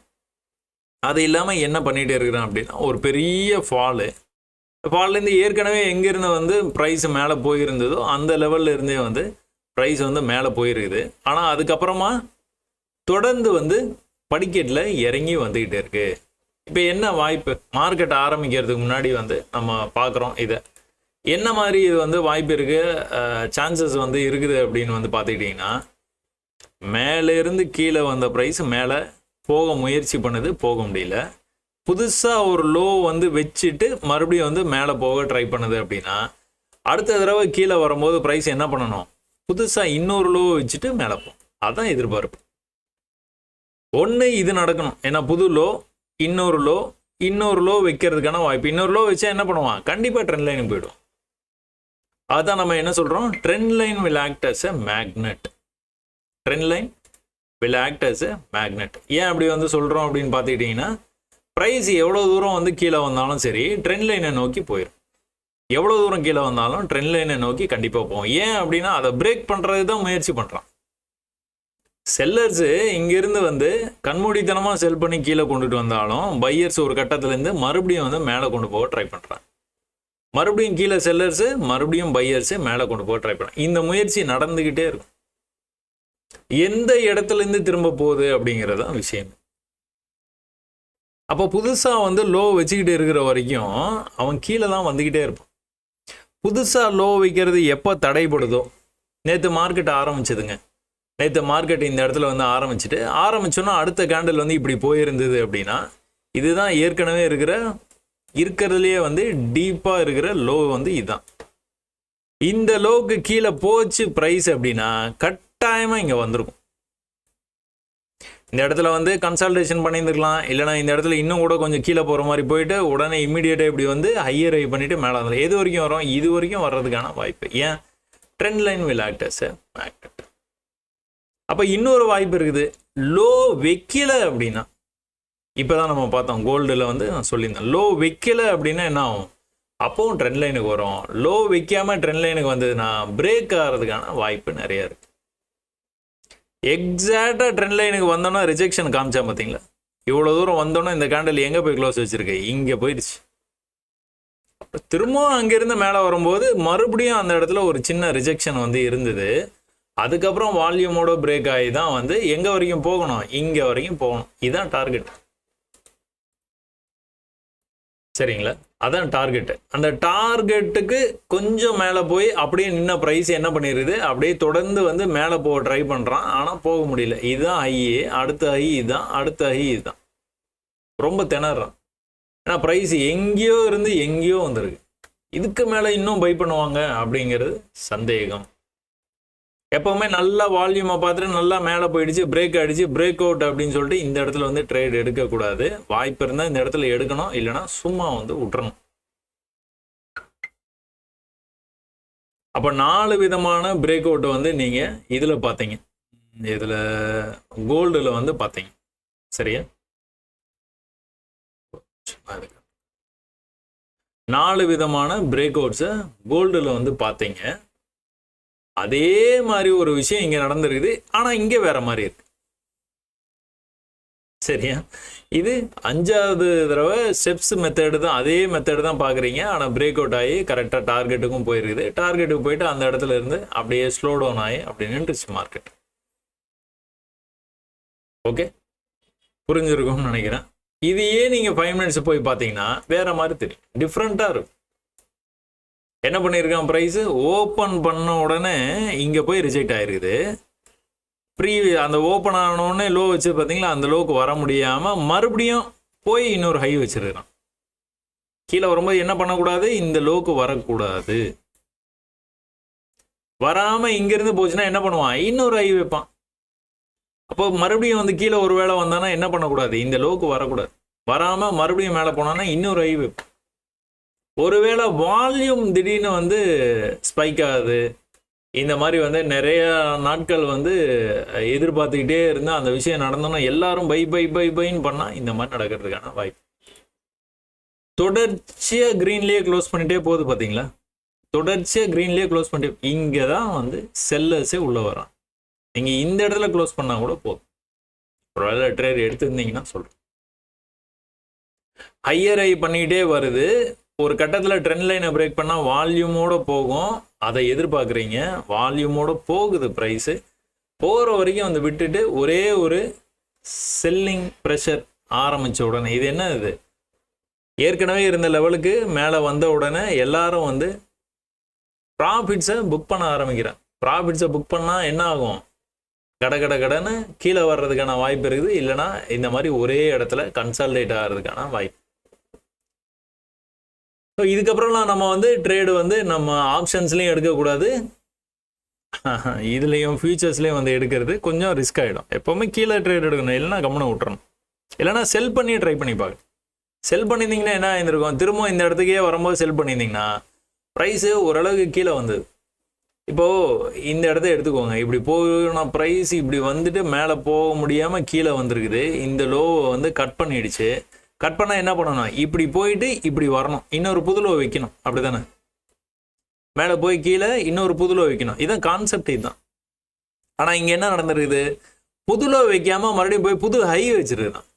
அது இல்லாமல் என்ன பண்ணிகிட்டே இருக்கிறேன் அப்படின்னா, ஒரு பெரிய ஃபால்லேருந்து ஏற்கனவே எங்கேருந்து வந்து ப்ரைஸ் மேலே போயிருந்ததோ அந்த லெவலில் இருந்தே வந்து ப்ரைஸ் வந்து மேலே போயிருக்குது. ஆனால் அதுக்கப்புறமா தொடர்ந்து வந்து படிக்கட்டில் இறங்கி வந்துக்கிட்டே இருக்குது. இப்போ என்ன வாய்ப்பு, மார்க்கெட் ஆரம்பிக்கிறதுக்கு முன்னாடி வந்து நம்ம பார்க்குறோம் இதை என்ன மாதிரி இது வந்து வாய்ப்பு இருக்குது, சான்சஸ் வந்து இருக்குது அப்படின்னு வந்து பார்த்துக்கிட்டிங்கன்னா, மேலேருந்து கீழே வந்த ப்ரைஸ் மேலே போக முயற்சி பண்ணுது, போக முடியல. புதுசாக ஒரு லோ வந்து வச்சுட்டு மறுபடியும் வந்து மேலே போக ட்ரை பண்ணுது அப்படின்னா, அடுத்த தடவை கீழே வரும்போது ப்ரைஸ் என்ன பண்ணணும், புதுசாக இன்னொரு லோ வச்சுட்டு மேலே போகும். அதுதான் எதிர்பார்ப்பு. ஒன்று இது நடக்கணும், ஏன்னா புது லோ இன்னொரு லோ வைக்கிறதுக்கான வாய்ப்பு. இன்னொரு லோ வச்சா என்ன பண்ணுவான், கண்டிப்பாக ட்ரெண்ட் லைனுக்கு போயிடும். அதுதான் நம்ம என்ன சொல்கிறோம், trend line will act as a magnet. Trend line will act as a magnet. ஏன் அப்படி வந்து சொல்கிறோம் அப்படின்னு பார்த்துக்கிட்டிங்கன்னா, ப்ரைஸ் எவ்வளோ தூரம் வந்து கீழே வந்தாலும் சரி ட்ரெண்ட் லைனை நோக்கி போயிடும். எவ்வளோ தூரம் கீழே வந்தாலும் ட்ரெண்ட் லைனை நோக்கி கண்டிப்பாக போகும். ஏன் அப்படின்னா அதை பிரேக் பண்ணுறது தான் முயற்சி பண்ணுறான். செல்லர்ஸு இங்கேருந்து வந்து கண்மூடித்தனமாக செல் பண்ணி கீழே கொண்டுட்டு வந்தாலும் பையர்ஸ் ஒரு கட்டத்துலேருந்து மறுபடியும் வந்து மேலே கொண்டு போக ட்ரை பண்ணுறான். மறுபடியும் கீழே செல்லர்ஸு, மறுபடியும் பையர்ஸு மேலே கொண்டு போக ட்ரை பண்ணுறான். இந்த முயற்சி நடந்துக்கிட்டே இருக்கும். எந்த இடத்துலேருந்து திரும்ப போகுது அப்படிங்கிறது தான் விஷயம். அப்போ புதுசாக வந்து லோ வச்சுக்கிட்டு இருக்கிற வரைக்கும் அவன் கீழே தான் வந்துக்கிட்டே இருப்பான். புதுசாக லோ வைக்கிறது எப்போ தடைப்படுதோ, நேற்று மார்க்கெட் ஆரம்பிச்சதுங்க, நேற்று மார்க்கெட் இந்த இடத்துல வந்து ஆரம்பிச்சோன்னா அடுத்த கேண்டில் வந்து இப்படி போயிருந்தது அப்படின்னா, இதுதான் ஏற்கனவே இருக்கிறதுலையே வந்து டீப்பாக இருக்கிற லோ வந்து இதுதான். இந்த லோவுக்கு கீழே போச்சு ப்ரைஸ் அப்படின்னா கட்டாயமாக இங்கே வந்திருக்கும். இந்த இடத்துல வந்து கன்சல்டேஷன் பண்ணியிருந்துருக்கலாம், இல்லைனா இந்த இடத்துல இன்னும் கூட கொஞ்சம் கீழே போகிற மாதிரி போயிட்டு உடனே இம்மிடியேட்டாக இப்படி வந்து ஹையர் ஹை பண்ணிவிட்டு மேலே வந்துடும். எது வரைக்கும் வரும், இது வரைக்கும் வர்றதுக்கான வாய்ப்பு. ஏன், trend line will act as a magnet. அப்போ இன்னொரு வாய்ப்பு இருக்குது, லோ வைக்கல அப்படின்னா, இப்போ தான் நம்ம பார்த்தோம் கோல்டில் வந்து நான் சொல்லியிருந்தேன், லோ வைக்கல அப்படின்னா என்ன ஆகும், அப்போவும் ட்ரெண்ட் லைனுக்கு வரும். லோ வைக்காமல் ட்ரெண்ட் லைனுக்கு வந்ததுன்னா பிரேக் ஆகிறதுக்கான வாய்ப்பு நிறையா இருக்குது. எக்ஸாக்டாக ட்ரெண்ட் லைனுக்கு வந்தோன்னா ரிஜெக்ஷன் காமிச்சா பார்த்தீங்களா, இவ்வளோ தூரம் வந்தோன்னா இந்த கேண்டில் எங்கே போய் க்ளோஸ் வச்சுருக்கு, இங்கே போயிடுச்சு. திரும்பவும் அங்கேருந்து மேலே வரும்போது மறுபடியும் அந்த இடத்துல ஒரு சின்ன ரிஜெக்ஷன் வந்து இருந்தது. அதுக்கப்புறம் வால்யூமோட பிரேக் ஆகி தான் வந்து எங்கே வரைக்கும் போகணும், இங்கே வரைக்கும் போகணும். இதுதான் டார்கெட். சரிங்களா, அதான் டார்கெட்டு. அந்த டார்கெட்டுக்கு கொஞ்சம் மேலே போய் அப்படியே நின்ன ப்ரைஸ் என்ன பண்ணிடுது, அப்படியே தொடர்ந்து வந்து மேலே போக ட்ரை பண்ணுறான், ஆனால் போக முடியல. இதுதான் ஹை, அடுத்த ஹை இதுதான், அடுத்த ஹை இதுதான். ரொம்ப திணறான். ஏன்னா ப்ரைஸ் எங்கேயோ இருந்து எங்கேயோ வந்திருக்கு. இதுக்கு மேலே இன்னும் பை பண்ணுவாங்க அப்படிங்கிறது சந்தேகம். எப்போவுமே நல்லா வால்யூமை பார்த்துட்டு நல்லா மேலே போயிடுச்சு, பிரேக் ஆகிடுச்சு, பிரேக் அவுட் அப்படின்னு சொல்லிட்டு இந்த இடத்துல வந்து ட்ரேட் எடுக்கக்கூடாது. வாய்ப்பு இருந்தால் இந்த இடத்துல எடுக்கணும், இல்லைனா சும்மா வந்து விட்டுறணும். அப்போ 4 விதமான பிரேக் அவுட்டை வந்து நீங்கள் இதில் பார்த்தீங்க, இதில் கோல்டில் வந்து பார்த்தீங்க. சரியா, 4 விதமான பிரேக் அவுட்ஸை கோல்டில் வந்து பார்த்தீங்க. அதே மாதிரி ஒரு விஷயம் இங்கே நடந்துருக்குது, ஆனால் இங்கே வேற மாதிரி இருக்கு. சரியா? இது 5வது தடவை ஸ்டெப்ஸ் மெத்தடு தான், அதே மெத்தடு தான் பார்க்குறீங்க. ஆனால் பிரேக் அவுட் ஆகி கரெக்டாக டார்கெட்டுக்கும் போயிருக்குது. டார்கெட்டுக்கு போயிட்டு அந்த இடத்துல இருந்து அப்படியே ஸ்லோ டவுன் ஆகி அப்படி நின்றுச்சு மார்க்கெட். ஓகே, புரிஞ்சிருக்கும்னு நினைக்கிறேன். இதையே நீங்கள் 5 மினிட்ஸ் போய் பார்த்தீங்கன்னா வேற மாதிரி தெரியும், டிஃப்ரெண்ட்டாக இருக்கும். என்ன பண்ணியிருக்கான், ப்ரைஸு ஓப்பன் பண்ண உடனே இங்கே போய் ரிஜெக்ட் ஆகிருக்குது. அந்த ஓப்பன் ஆனோடனே லோ வச்சு பார்த்தீங்களா, அந்த லோவுக்கு வர முடியாமல் மறுபடியும் போய் இன்னொரு ஹை வச்சிருக்கான். கீழே வரும்போது என்ன பண்ணக்கூடாது, இந்த லோவுக்கு வரக்கூடாது. வராமல் இங்கேருந்து போச்சுன்னா என்ன பண்ணுவான், இன்னொரு ஹை வைப்பான். அப்போ மறுபடியும் வந்து கீழே ஒரு வேளை வந்தானா என்ன பண்ணக்கூடாது, இந்த லோவுக்கு வரக்கூடாது. வராமல் மறுபடியும் மேலே போனான்னா இன்னொரு ஹை வைப்பான். ஒருவேளை வால்யூம் திடீர்னு வந்து ஸ்பைக் ஆகுது, இந்த மாதிரி வந்து நிறைய நாட்கள் வந்து எதிர்பார்த்துக்கிட்டே இருந்தால் அந்த விஷயம் நடந்தோன்னா எல்லாரும் பை பை பை பைன்னு பண்ணால் இந்த மாதிரி நடக்கிறதுக்கான வாய்ப்பு. தொடர்ச்சியாக க்ரீன்லேயே க்ளோஸ் பண்ணிகிட்டே போகுது பார்த்தீங்களா, தொடர்ச்சியாக க்ரீன்லேயே க்ளோஸ் பண்ணிட்டு இங்கே தான் வந்து செல்லர்ஸே உள்ளே வரான். நீங்கள் இந்த இடத்துல க்ளோஸ் பண்ணால் கூட போதும். ஒரு வேளை ட்ரேட் எடுத்துருந்தீங்கன்னா சொல்கிறேன். ஹையர் ஹை பண்ணிக்கிட்டே வருது. ஒரு கட்டத்தில் ட்ரெண்ட் லைனை பிரேக் பண்ணால் வால்யூமோட போகும், அதை எதிர்பார்க்குறீங்க. வால்யூமோட போகுது ப்ரைஸு. போகிற வரைக்கும் வந்து விட்டுட்டு ஒரே ஒரு செல்லிங் ப்ரெஷர் ஆரம்பித்த உடனே, இது என்ன இது, ஏற்கனவே இருந்த லெவலுக்கு மேலே வந்த உடனே எல்லாரும் வந்து ப்ராஃபிட்ஸை புக் பண்ண ஆரம்பிக்கிறேன். ப்ராஃபிட்ஸை புக் பண்ணால் என்ன ஆகும், கடன்னு கீழே வர்றதுக்கான வாய்ப்பு இருக்குது. இல்லைனா இந்த மாதிரி ஒரே இடத்துல கன்சால்டேட் ஆகிறதுக்கான வாய்ப்பு. ஸோ இதுக்கப்புறம்லாம் நம்ம வந்து ட்ரேடு வந்து நம்ம ஆப்ஷன்ஸ்லேயும் எடுக்கக்கூடாது, இதுலேயும் ஃபியூச்சர்ஸ்லேயும் வந்து எடுக்கிறது கொஞ்சம் ரிஸ்க் ஆகிடும். எப்போவுமே கீழே ட்ரேட் எடுக்கணும், இல்லைனா கம்முன்னு விட்டுறணும். இல்லைனா செல் பண்ணி ட்ரை பண்ணி பார்க்க. செல் பண்ணியிருந்தீங்கன்னா என்ன ஆயிருக்கும், திரும்ப இந்த இடத்துக்கே வரும்போது செல் பண்ணியிருந்தீங்கன்னா ப்ரைஸு ஓரளவுக்கு கீழே வந்தது. இப்போது இந்த இடத்த எடுத்துக்கோங்க, இப்படி போகணும் ப்ரைஸ் இப்படி வந்துட்டு மேலே போக முடியாமல் கீழே வந்திருக்குது. இந்த லோவை வந்து கட் பண்ணிடுச்சு. கட் பண்ணால் என்ன பண்ணணும், இப்படி போயிட்டு இப்படி வரணும், இன்னொரு புதுலோ வைக்கணும், அப்படி தானே? மேலே போய் கீழே இன்னொரு புதுலோ வைக்கணும், இதுதான் கான்செப்ட், இதுதான். ஆனால் இங்கே என்ன நடந்துருக்குது, புதுலோ வைக்காமல் மறுபடியும் போய் புது ஹை வச்சுருக்கான்.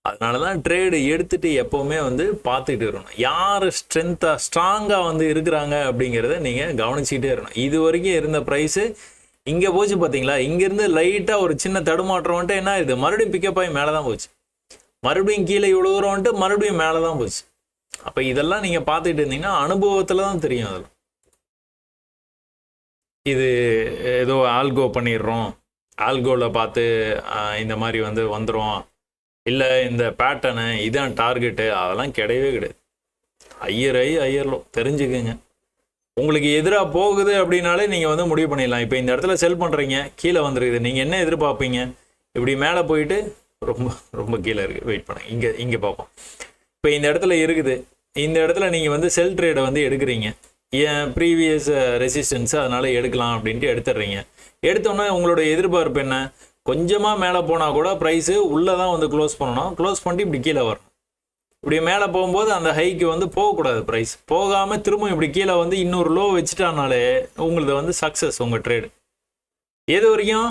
அதனால தான் ட்ரேடு எடுத்துகிட்டு எப்போவுமே வந்து பார்த்துக்கிட்டு இருக்கணும், யார் ஸ்ட்ராங்காக வந்து இருக்கிறாங்க அப்படிங்கிறத நீங்கள் கவனிச்சிக்கிட்டே இருக்கணும். இது வரைக்கும் இருந்த ப்ரைஸு இங்கே போச்சு பார்த்தீங்களா, இங்கேருந்து லைட்டாக ஒரு சின்ன தடுமாற்றம் வந்துட்டு என்ன ஆகுது, மறுபடியும் பிக்கப் ஆகி மேலே தான் போச்சு. மறுபடியும் கீழே இவ்வளோ தூரம் வந்துட்டு மறுபடியும் மேலே தான் போச்சு. அப்போ இதெல்லாம் நீங்கள் பார்த்துக்கிட்டு இருந்தீங்கன்னா அனுபவத்தில் தான் தெரியும். அதில் இது ஏதோ ஆல்கோ பண்ணிடுறோம், ஆல்கோவில் பார்த்து இந்த மாதிரி வந்து வந்துடும், இல்லை இந்த பேட்டர்னு இதான் டார்கெட்டு, அதெல்லாம் கிடையவே கிடையாது. ஹையர்லோ தெரிஞ்சுக்குங்க. உங்களுக்கு எதிராக போகுது அப்படின்னாலே நீங்கள் வந்து முடிவு பண்ணிடலாம். இப்போ இந்த இடத்துல செல் பண்ணுறீங்க, கீழே வந்துருக்குது, நீங்கள் என்ன எதிர்பார்ப்பீங்க, இப்படி மேலே போயிட்டு ரொம்ப ரொம்ப கீழே இருக்குது, வெயிட் பண்ண இங்கே பார்ப்போம். இப்போ இந்த இடத்துல இருக்குது, இந்த இடத்துல நீங்கள் வந்து செல் ட்ரேடை வந்து எடுக்கிறீங்க, ஏன் ப்ரீவியஸ் ரெசிஸ்டன்ஸு அதனால் எடுக்கலாம் அப்படின்ட்டு எடுத்துடுறீங்க. எடுத்தோன்னே உங்களோட எதிர்பார்ப்பு என்ன, கொஞ்சமாக மேலே போனால் கூட ப்ரைஸு உள்ளே தான் வந்து க்ளோஸ் பண்ணணும், க்ளோஸ் பண்ணிட்டு இப்படி கீழே வரணும். இப்படி மேலே போகும்போது அந்த ஹைக்கு வந்து போகக்கூடாது, ப்ரைஸ் போகாமல் திரும்ப இப்படி கீழே வந்து இன்னொரு லோ வச்சுட்டானாலே உங்களுக்கு வந்து சக்ஸஸ் உங்கள் ட்ரேடு. எது வரைக்கும்,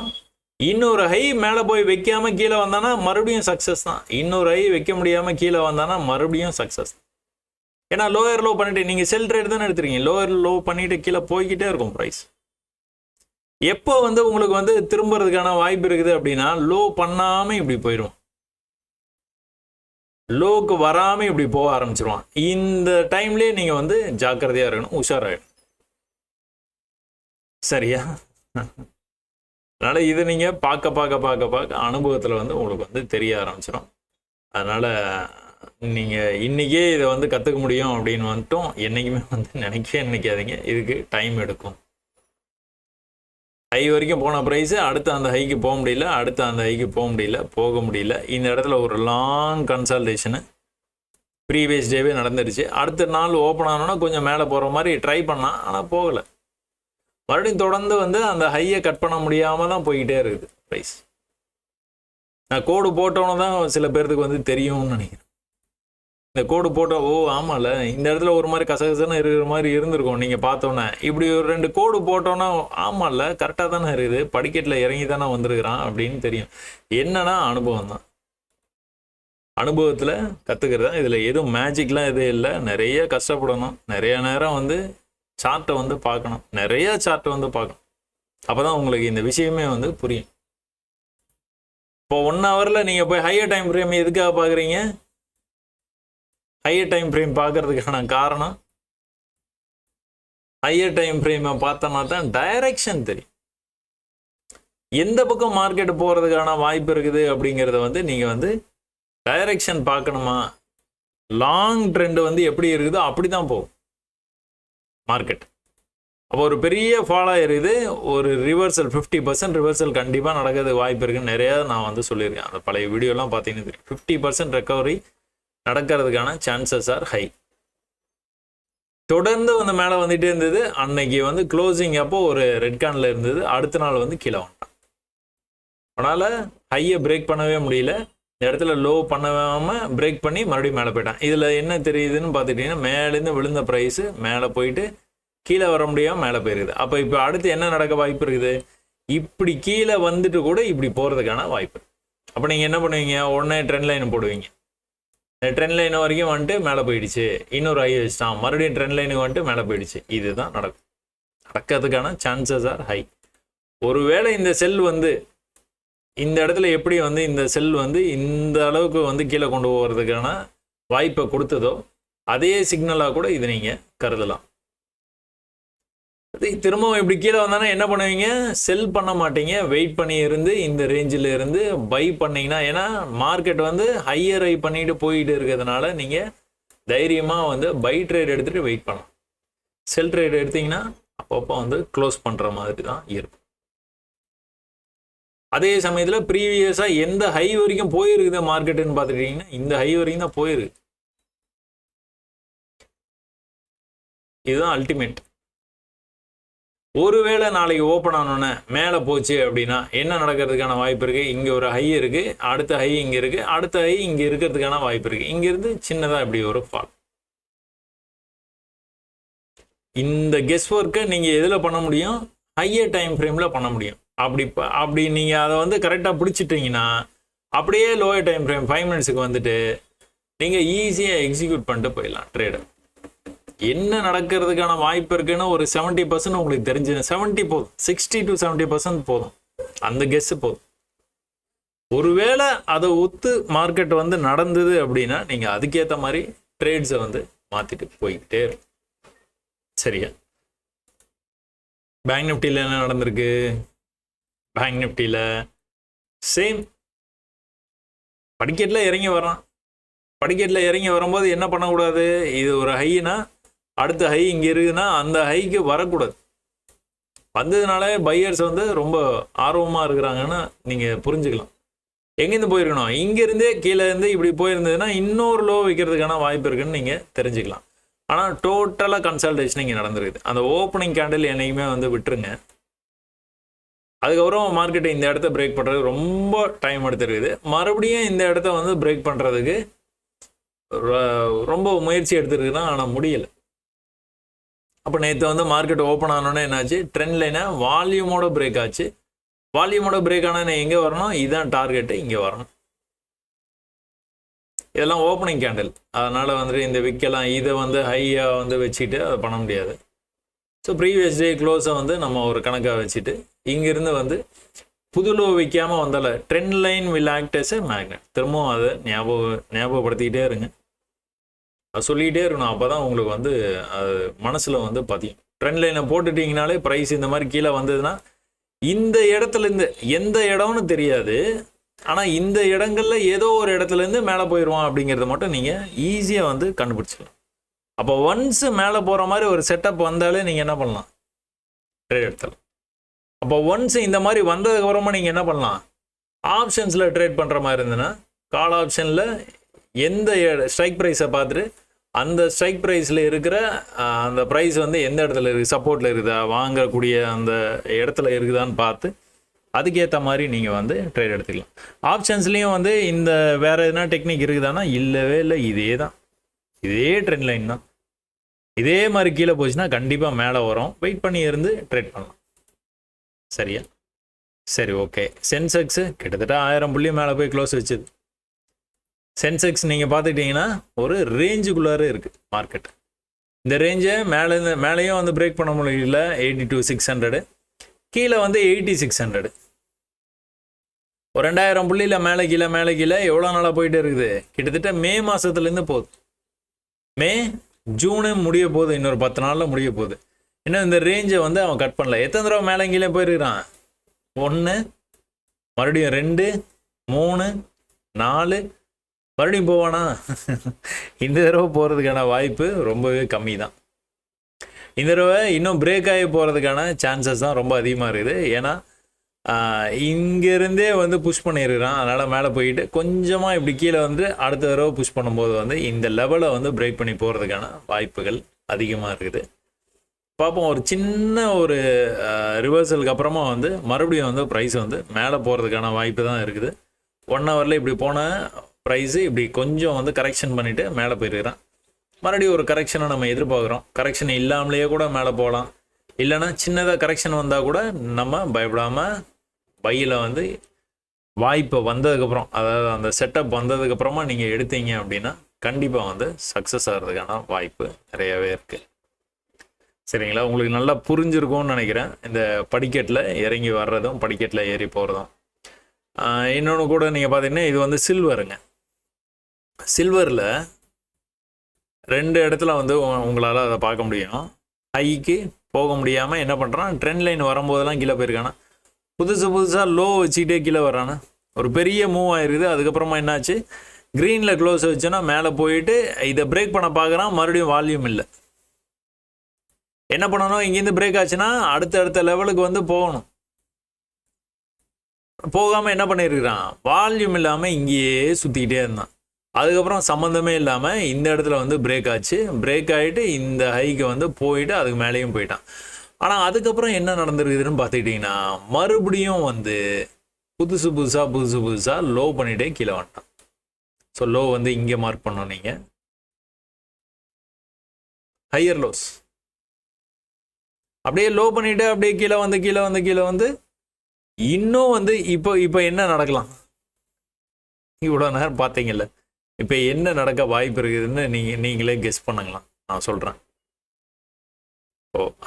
இன்னொரு ஹை மேலே போய் வைக்காமல் கீழே வந்தானா மறுபடியும் சக்ஸஸ் தான். இன்னொரு ஹை வைக்க முடியாமல் கீழே வந்தானா மறுபடியும் சக்ஸஸ். ஏன்னா லோயர் லோ பண்ணிட்டு நீங்கள் செல் ட்ரேட் தானே எடுத்துருக்கீங்க, லோயர் லோ பண்ணிட்டு கீழே போய்கிட்டே இருக்கும் ப்ரைஸ். எப்போ வந்து உங்களுக்கு வந்து திரும்புறதுக்கான வாய்ப்பு இருக்குது அப்படின்னா, லோ பண்ணாமல் இப்படி போயிடும், லோக்கு வராமல் இப்படி போக ஆரம்பிச்சிருவான். இந்த டைம்லேயே நீங்கள் வந்து ஜாக்கிரதையாக இருக்கணும், உஷாராகிடும். சரியா? அதனால் இதை நீங்கள் பார்க்க அனுபவத்தில் வந்து உங்களுக்கு வந்து தெரிய ஆரம்பிச்சிடும். அதனால் நீங்கள் இன்றைக்கே இதை வந்து கற்றுக்க முடியும் அப்படின்னு வந்துட்டும் என்றைக்குமே வந்து நினைக்காதீங்க, இதுக்கு டைம் எடுக்கும். ஹை வரைக்கும் போன ப்ரைஸு அடுத்து அந்த ஹைக்கு போக முடியல, அடுத்து அந்த ஹைக்கு போக முடியல. இந்த இடத்துல ஒரு லாங் கன்சல்டேஷனு ப்ரீவியஸ் டேவே நடந்துருச்சு. அடுத்த நாள் ஓப்பன் ஆனோன்னா கொஞ்சம் மேலே போகிற மாதிரி ட்ரை பண்ணால், ஆனால் போகலை. மறுபடியும் தொடர்ந்து வந்து அந்த ஹையை கட் பண்ண முடியாமல் தான் போய்கிட்டே இருக்குது ப்ரைஸ். நான் கோடு போட்டோன்னு தான் சில பேர்த்துக்கு வந்து தெரியும்னு நினைக்கிறேன். இந்த கோடு போட்டோம், ஓ ஆமாம்ல இந்த இடத்துல ஒரு மாதிரி கசகசன்னு இருக்கிற மாதிரி இருந்திருக்கும் நீங்கள் பார்த்தோன்னே. இப்படி ஒரு 2 கோடு போட்டோன்னா ஆமாம்ல கரெக்டாக தானே இருக்குது, படிக்கட்டில் இறங்கி தானே வந்திருக்கிறான் அப்படின்னு தெரியும். என்னன்னா அனுபவம் தான். அனுபவத்தில் கற்றுக்கிறது தான். இதில் எதுவும் மேஜிக்லாம் எதுவும் இல்லை. நிறைய கஷ்டப்படணும், நிறைய நேரம் வந்து சார்ட்டை வந்து பார்க்கணும், நிறைய சார்ட்டை வந்து பார்க்கணும். அப்போ தான் உங்களுக்கு இந்த விஷயமே வந்து புரியும். இப்போ 1 ஹவரில் நீங்கள் போய் ஹையர் டைம் ஃப்ரேம் எதுக்காக பார்க்குறீங்க? ஹையர் டைம் ஃப்ரேம் பார்க்கறதுக்கான காரணம், ஹையர் டைம் ஃப்ரேமை பார்த்தோன்னா தான் டைரக்ஷன் தெரியும், எந்த பக்கம் மார்க்கெட் போகிறதுக்கான வாய்ப்பு இருக்குது அப்படிங்கிறத வந்து நீங்கள் வந்து டைரக்ஷன் பார்க்கணுமா. லாங் ட்ரெண்ட் வந்து எப்படி இருக்குதோ அப்படி தான் போகும் மார்க்கெட். அப்போ ஒரு பெரிய ஃபால் ஆகிருக்குது, ஒரு ரிவர்சல் 50% ரிவர்சல் கண்டிப்பாக நடக்கிறது வாய்ப்பு இருக்குன்னு நிறையா நான் வந்து சொல்லியிருக்கேன். அந்த பழைய வீடியோலாம் பார்த்தீங்கன்னா தெரியும். 50% ரெக்கவரி நடக்கிறதுக்கான சான்சஸ் ஆர் ஹை. தொடர்ந்து வந்து மேலே வந்துகிட்டே இருந்தது. அன்னைக்கு வந்து க்ளோசிங் அப்போ ஒரு ரெட் கார்னில் இருந்தது, அடுத்த நாள் வந்து கீழே வந்துட்டான். அதனால் ஹையை பிரேக் பண்ணவே முடியல. இந்த இடத்துல லோ பண்ணாமல் பிரேக் பண்ணி மறுபடியும் மேலே போயிட்டான். இதில் என்ன தெரியுதுன்னு பார்த்துட்டிங்கன்னா, மேலேருந்து விழுந்த ப்ரைஸு மேலே போயிட்டு கீழே வர முடியாமல் மேலே போயிருக்குது. அப்போ இப்போ அடுத்து என்ன நடக்க வாய்ப்பு இருக்குது? இப்படி கீழே வந்துட்டு கூட இப்படி போகிறதுக்கான வாய்ப்பு. அப்போ நீங்கள் என்ன பண்ணுவீங்க? உடனே ட்ரெண்ட் லைன் போடுவீங்க. ட்ரெண்ட் லைன் வரைக்கும் வந்துட்டு மேலே போயிடுச்சு, இன்னொரு ஹை வச்சுட்டான், மறுபடியும் ட்ரெண்ட் லைனுக்கு வந்துட்டு மேலே போயிடுச்சு. இதுதான் நடக்கும். நடக்கிறதுக்கான சான்சஸ் ஆர் ஹை. ஒருவேளை இந்த செல் வந்து இந்த இடத்துல எப்படி வந்து இந்த செல் வந்து இந்த அளவுக்கு வந்து கீழே கொண்டு போகிறதுக்கான வாய்ப்பை கொடுத்ததோ அதே சிக்னலாக கூட இது நீங்கள் கருதலாம். திரும்பவும் இப்படி கீழே வந்தானா என்ன பண்ணுவீங்க? செல் பண்ண மாட்டீங்க, வெயிட் பண்ணி இருந்து இந்த ரேஞ்சில் இருந்து பை பண்ணிங்கன்னா, ஏன்னா மார்க்கெட் வந்து ஹையர் ஹை பண்ணிட்டு போயிட்டு இருக்கிறதுனால நீங்கள் தைரியமாக வந்து பை ட்ரேட் எடுத்துகிட்டு வெயிட் பண்ணலாம். செல் ட்ரேட் எடுத்தீங்கன்னா அப்பப்போ வந்து க்ளோஸ் பண்ணுற மாதிரி தான் இருக்கும். அதே சமயத்தில் ப்ரீவியஸாக எந்த ஹை வரைக்கும் போயிருக்குது மார்க்கெட்டுன்னு பார்த்துக்கிட்டிங்கன்னா இந்த ஹை வரைக்கும் தான் போயிருக்கு. இதுதான் அல்டிமேட். ஒருவேளை நாளைக்கு ஓப்பன் ஆனோன்னே மேலே போச்சு அப்படின்னா என்ன நடக்கிறதுக்கான வாய்ப்பு இருக்குது? இங்கே ஒரு ஹை இருக்குது, அடுத்த ஹை இங்கே இருக்குது, அடுத்த ஹை இங்கே இருக்கிறதுக்கான வாய்ப்பு இருக்குது. இங்கேருந்து சின்னதாக இப்படி ஒரு ஃபால். இந்த கெஸ் ஒர்க்கை நீங்கள் எதில் பண்ண முடியும்? ஹையர் டைம் ஃப்ரேமில் பண்ண முடியும். அப்படி நீங்கள் அதை வந்து கரெக்டாக பிடிச்சிட்டிங்கன்னா அப்படியே லோயர் டைம் ஃப்ரேம் 5 மினிட்ஸுக்கு வந்துட்டு நீங்கள் ஈஸியாக எக்ஸிக்யூட் பண்ணிட்டு போயிடலாம் ட்ரேடை. என்ன நடக்கிறதுக்கான வாய்ப்பு இருக்குன்னு ஒரு 70% உங்களுக்கு தெரிஞ்சு 70 போதும், 60 to 70% போதும், அந்த கெஸ்ஸு போதும். ஒருவேளை அதை ஒத்து மார்க்கெட் வந்து நடந்தது அப்படின்னா நீங்கள் அதுக்கேற்ற மாதிரி ட்ரேட்ஸை வந்து மாற்றிட்டு போய்கிட்டே இருக்கும். சரியா? பேங்க் நிஃப்டியில் என்ன நடந்திருக்கு? பேங்க் நிஃப்டியில் சேம், படிக்கட்டில் இறங்கி வரான். படிக்கட்டில் இறங்கி வரும்போது என்ன பண்ணக்கூடாது? இது ஒரு ஹைனா, அடுத்த ஹை இங்கே இருக்குதுன்னா அந்த ஹைக்கு வரக்கூடாது. வந்ததுனால பையர்ஸ் வந்து ரொம்ப ஆர்வமாக இருக்கிறாங்கன்னு நீங்கள் புரிஞ்சுக்கலாம். எங்கேருந்து போயிருக்கணும்? இங்கேருந்தே கீழே இருந்து இப்படி போயிருந்ததுன்னா இன்னொரு லோ வைக்கிறதுக்கான வாய்ப்பு இருக்குன்னு நீங்கள் தெரிஞ்சுக்கலாம். ஆனால் டோட்டலாக கன்சல்டேஷன் இங்கே நடந்திருக்குது. அந்த ஓப்பனிங் கேண்டில் என்னைக்குமே வந்து விட்டுருங்க. அதுக்கப்புறம் மார்க்கெட்டை இந்த இடத்த பிரேக் பண்ணுறதுக்கு ரொம்ப டைம் எடுத்துருக்குது. மறுபடியும் இந்த இடத்த வந்து பிரேக் பண்ணுறதுக்கு ரொம்ப முயற்சி எடுத்துருக்குன்னா ஆனால் முடியலை. அப்போ நேற்று வந்து மார்க்கெட் ஓப்பன் ஆனோன்னே என்னாச்சு? ட்ரெண்ட் லைனை வால்யூமோட பிரேக் ஆச்சு. வால்யூமோட பிரேக் ஆனால் எங்கே வரணும்? இதுதான் டார்கெட்டு, இங்கே வரணும். இதெல்லாம் ஓப்பனிங் கேண்டில், அதனால் வந்துட்டு இந்த விற்கலாம், இதை வந்து ஹையாக வந்து வச்சுட்டு அதை பண்ண முடியாது. ஸோ ப்ரீவியஸ் டே க்ளோஸை வந்து நம்ம ஒரு கணக்காக வச்சுட்டு இங்கேருந்து வந்து புது லோ வைக்காமல் வந்தால trend line will act as a magnet. திரும்பவும் அதை ஞாபகப்படுத்திக்கிட்டே இருங்க, அது சொல்லிக்கிட்டே இருக்கணும். அப்போ தான் உங்களுக்கு வந்து அது மனசில் வந்து பதியும். ட்ரெண்ட் லைனை போட்டுட்டிங்கனாலே ப்ரைஸ் இந்த மாதிரி கீழே வந்ததுன்னா இந்த இடத்துலேருந்து எந்த இடம்னு தெரியாது, ஆனால் இந்த இடங்களில் ஏதோ ஒரு இடத்துலேருந்து மேலே போயிடுவான் அப்படிங்கிறத மட்டும் நீங்கள் ஈஸியாக வந்து கண்டுபிடிச்சிக்கலாம். அப்போ ஒன்ஸு மேலே போகிற மாதிரி ஒரு செட்டப் வந்தாலே நீங்கள் என்ன பண்ணலாம்? ட்ரேட் எடுத்துடலாம். அப்போ ஒன்ஸ் இந்த மாதிரி வந்ததுக்கப்புறமா நீங்கள் என்ன பண்ணலாம்? ஆப்ஷன்ஸில் ட்ரேட் பண்ணுற மாதிரி இருந்ததுன்னா கால் ஆப்ஷனில் எந்த ஸ்ட்ரைக் ப்ரைஸை பார்த்துட்டு அந்த ஸ்ட்ரைக் ப்ரைஸில் இருக்கிற அந்த ப்ரைஸ் வந்து எந்த இடத்துல இருக்குது, சப்போர்ட்டில் இருக்குதா, வாங்கக்கூடிய அந்த இடத்துல இருக்குதான்னு பார்த்து அதுக்கேற்ற மாதிரி நீங்கள் வந்து ட்ரேட் எடுத்துக்கலாம். ஆப்ஷன்ஸ்லேயும் வந்து இந்த வேறு எதுனா டெக்னிக் இருக்குதானா? இல்லவே இல்லை, இதே ட்ரெண்ட் லைன் தான். இதே மாதிரி கீழே போச்சுன்னா கண்டிப்பாக மேலே வரும், வெயிட் பண்ணி இருந்து ட்ரேட் பண்ணலாம். சரியா? சரி, ஓகே. சென்செக்ஸு கிட்டத்தட்ட 1000 புள்ளி மேலே போய் க்ளோஸ் வச்சுது. சென்செக்ஸ் நீங்கள் பார்த்துக்கிட்டிங்கன்னா ஒரு ரேஞ்சுக்குள்ளார இருக்குது மார்க்கெட். இந்த ரேஞ்சை மேலேயும் வந்து பிரேக் பண்ண முடியல 82,600, கீழே வந்து 8600. ஒரு 2000 புள்ளியில் மேலே கீழே எவ்வளோ நாளாக போயிட்டே இருக்குது? கிட்டத்தட்ட மே மாதத்துலேருந்து போகுது. மே ஜூனு முடிய போகுது, இன்னொரு 10 நாளில் முடிய போகுது. இன்னும் இந்த ரேஞ்சை வந்து அவன் கட் பண்ணல. எத்தனை தடவை மேலே கீழே போயிருக்கிறான்? 1, மறுபடியும் 2, 3, 4, மறுபடியும் போவானா? இந்த தடவை போகிறதுக்கான வாய்ப்பு ரொம்பவே கம்மி தான். இந்த தடவை இன்னும் பிரேக் ஆகி போகிறதுக்கான சான்சஸ் தான் ரொம்ப அதிகமாக இருக்குது. ஏன்னா இங்கேருந்தே வந்து புஷ் பண்ணியிருக்கிறான். அதனால் மேலே போயிட்டு கொஞ்சமாக இப்படி கீழே வந்து அடுத்த தடவை புஷ் பண்ணும்போது வந்து இந்த லெவலை வந்து பிரேக் பண்ணி போகிறதுக்கான வாய்ப்புகள் அதிகமாக இருக்குது. பார்ப்போம். ஒரு சின்ன ஒரு ரிவர்சலுக்கு அப்புறமா வந்து மறுபடியும் வந்து ப்ரைஸ் வந்து மேலே போகிறதுக்கான வாய்ப்பு தான் இருக்குது. 1 ஹவரில் இப்படி போன ப்ரைஸு இப்படி கொஞ்சம் வந்து கரெக்ஷன் பண்ணிவிட்டு மேலே போயிருக்கிறான். மறுபடியும் ஒரு கரெக்ஷனை நம்ம எதிர்பார்க்குறோம். கரெக்ஷன் இல்லாமலேயே கூட மேலே போகலாம். இல்லைன்னா சின்னதாக கரெக்ஷன் வந்தால் கூட நம்ம பயப்படாமல் பையில் வந்து வாய்ப்பு வந்ததுக்கப்புறம், அதாவது அந்த செட்டப் வந்ததுக்கப்புறமா நீங்கள் எடுத்தீங்க அப்படின்னா கண்டிப்பாக வந்து சக்ஸஸ் ஆகிறதுக்கான வாய்ப்பு நிறையாவே இருக்குது. சரிங்களா? உங்களுக்கு நல்லா புரிஞ்சிருக்கும்னு நினைக்கிறேன். இந்த படிக்கட்டில் இறங்கி வர்றதும் படிக்கட்டில் ஏறி போகிறதும். இன்னொன்று கூட நீங்கள் பார்த்தீங்கன்னா இது வந்து சில்வருங்க. சில்வரில் 2 இடத்துல வந்து உங்களால் அதை பார்க்க முடியும். ஹைக்கு போக முடியாமல் என்ன பண்ணுறான், ட்ரெண்ட் லைன் வரும்போதெல்லாம் கீழே போயிருக்கானா, புதுசாக லோ வச்சுக்கிட்டே கீழே வர்றானா, ஒரு பெரிய மூவ் ஆயிருக்குது. அதுக்கப்புறமா என்னாச்சு, க்ரீனில் க்ளோஸ் வச்சோன்னா மேலே போயிட்டு இதை பிரேக் பண்ண பார்க்குறான். மறுபடியும் வால்யூம் இல்லை. என்ன பண்ணணும், இங்கேருந்து பிரேக் ஆச்சுன்னா அடுத்த லெவலுக்கு வந்து போகணும். போகாமல் என்ன பண்ணியிருக்கிறான், வால்யூம் இல்லாமல் இங்கேயே சுற்றிக்கிட்டே இருந்தான். அதுக்கப்புறம் சம்மந்தமே இல்லாமல் இந்த இடத்துல வந்து பிரேக் ஆச்சு. பிரேக் ஆகிட்டு இந்த ஹைக்கு வந்து போயிட்டு அதுக்கு மேலேயும் போயிட்டான். ஆனால் அதுக்கப்புறம் என்ன நடந்துருக்குதுன்னு பார்த்துக்கிட்டிங்கன்னா மறுபடியும் வந்து புதுசாக லோ பண்ணிகிட்டே கீழே வந்துட்டான். ஸோ லோ வந்து இங்கே மார்க் பண்ணோம். நீங்கள் ஹையர் லோஸ் அப்படியே லோ பண்ணிவிட்டு அப்படியே கீழே வந்து இன்னும் வந்து இப்போ என்ன நடக்கலாம், இவ்வளோ நேரம் பார்த்தீங்கல்ல, இப்போ என்ன நடக்க வாய்ப்பு இருக்குதுன்னு நீங்களே கெஸ் பண்ணுங்களாம். நான் சொல்கிறேன்.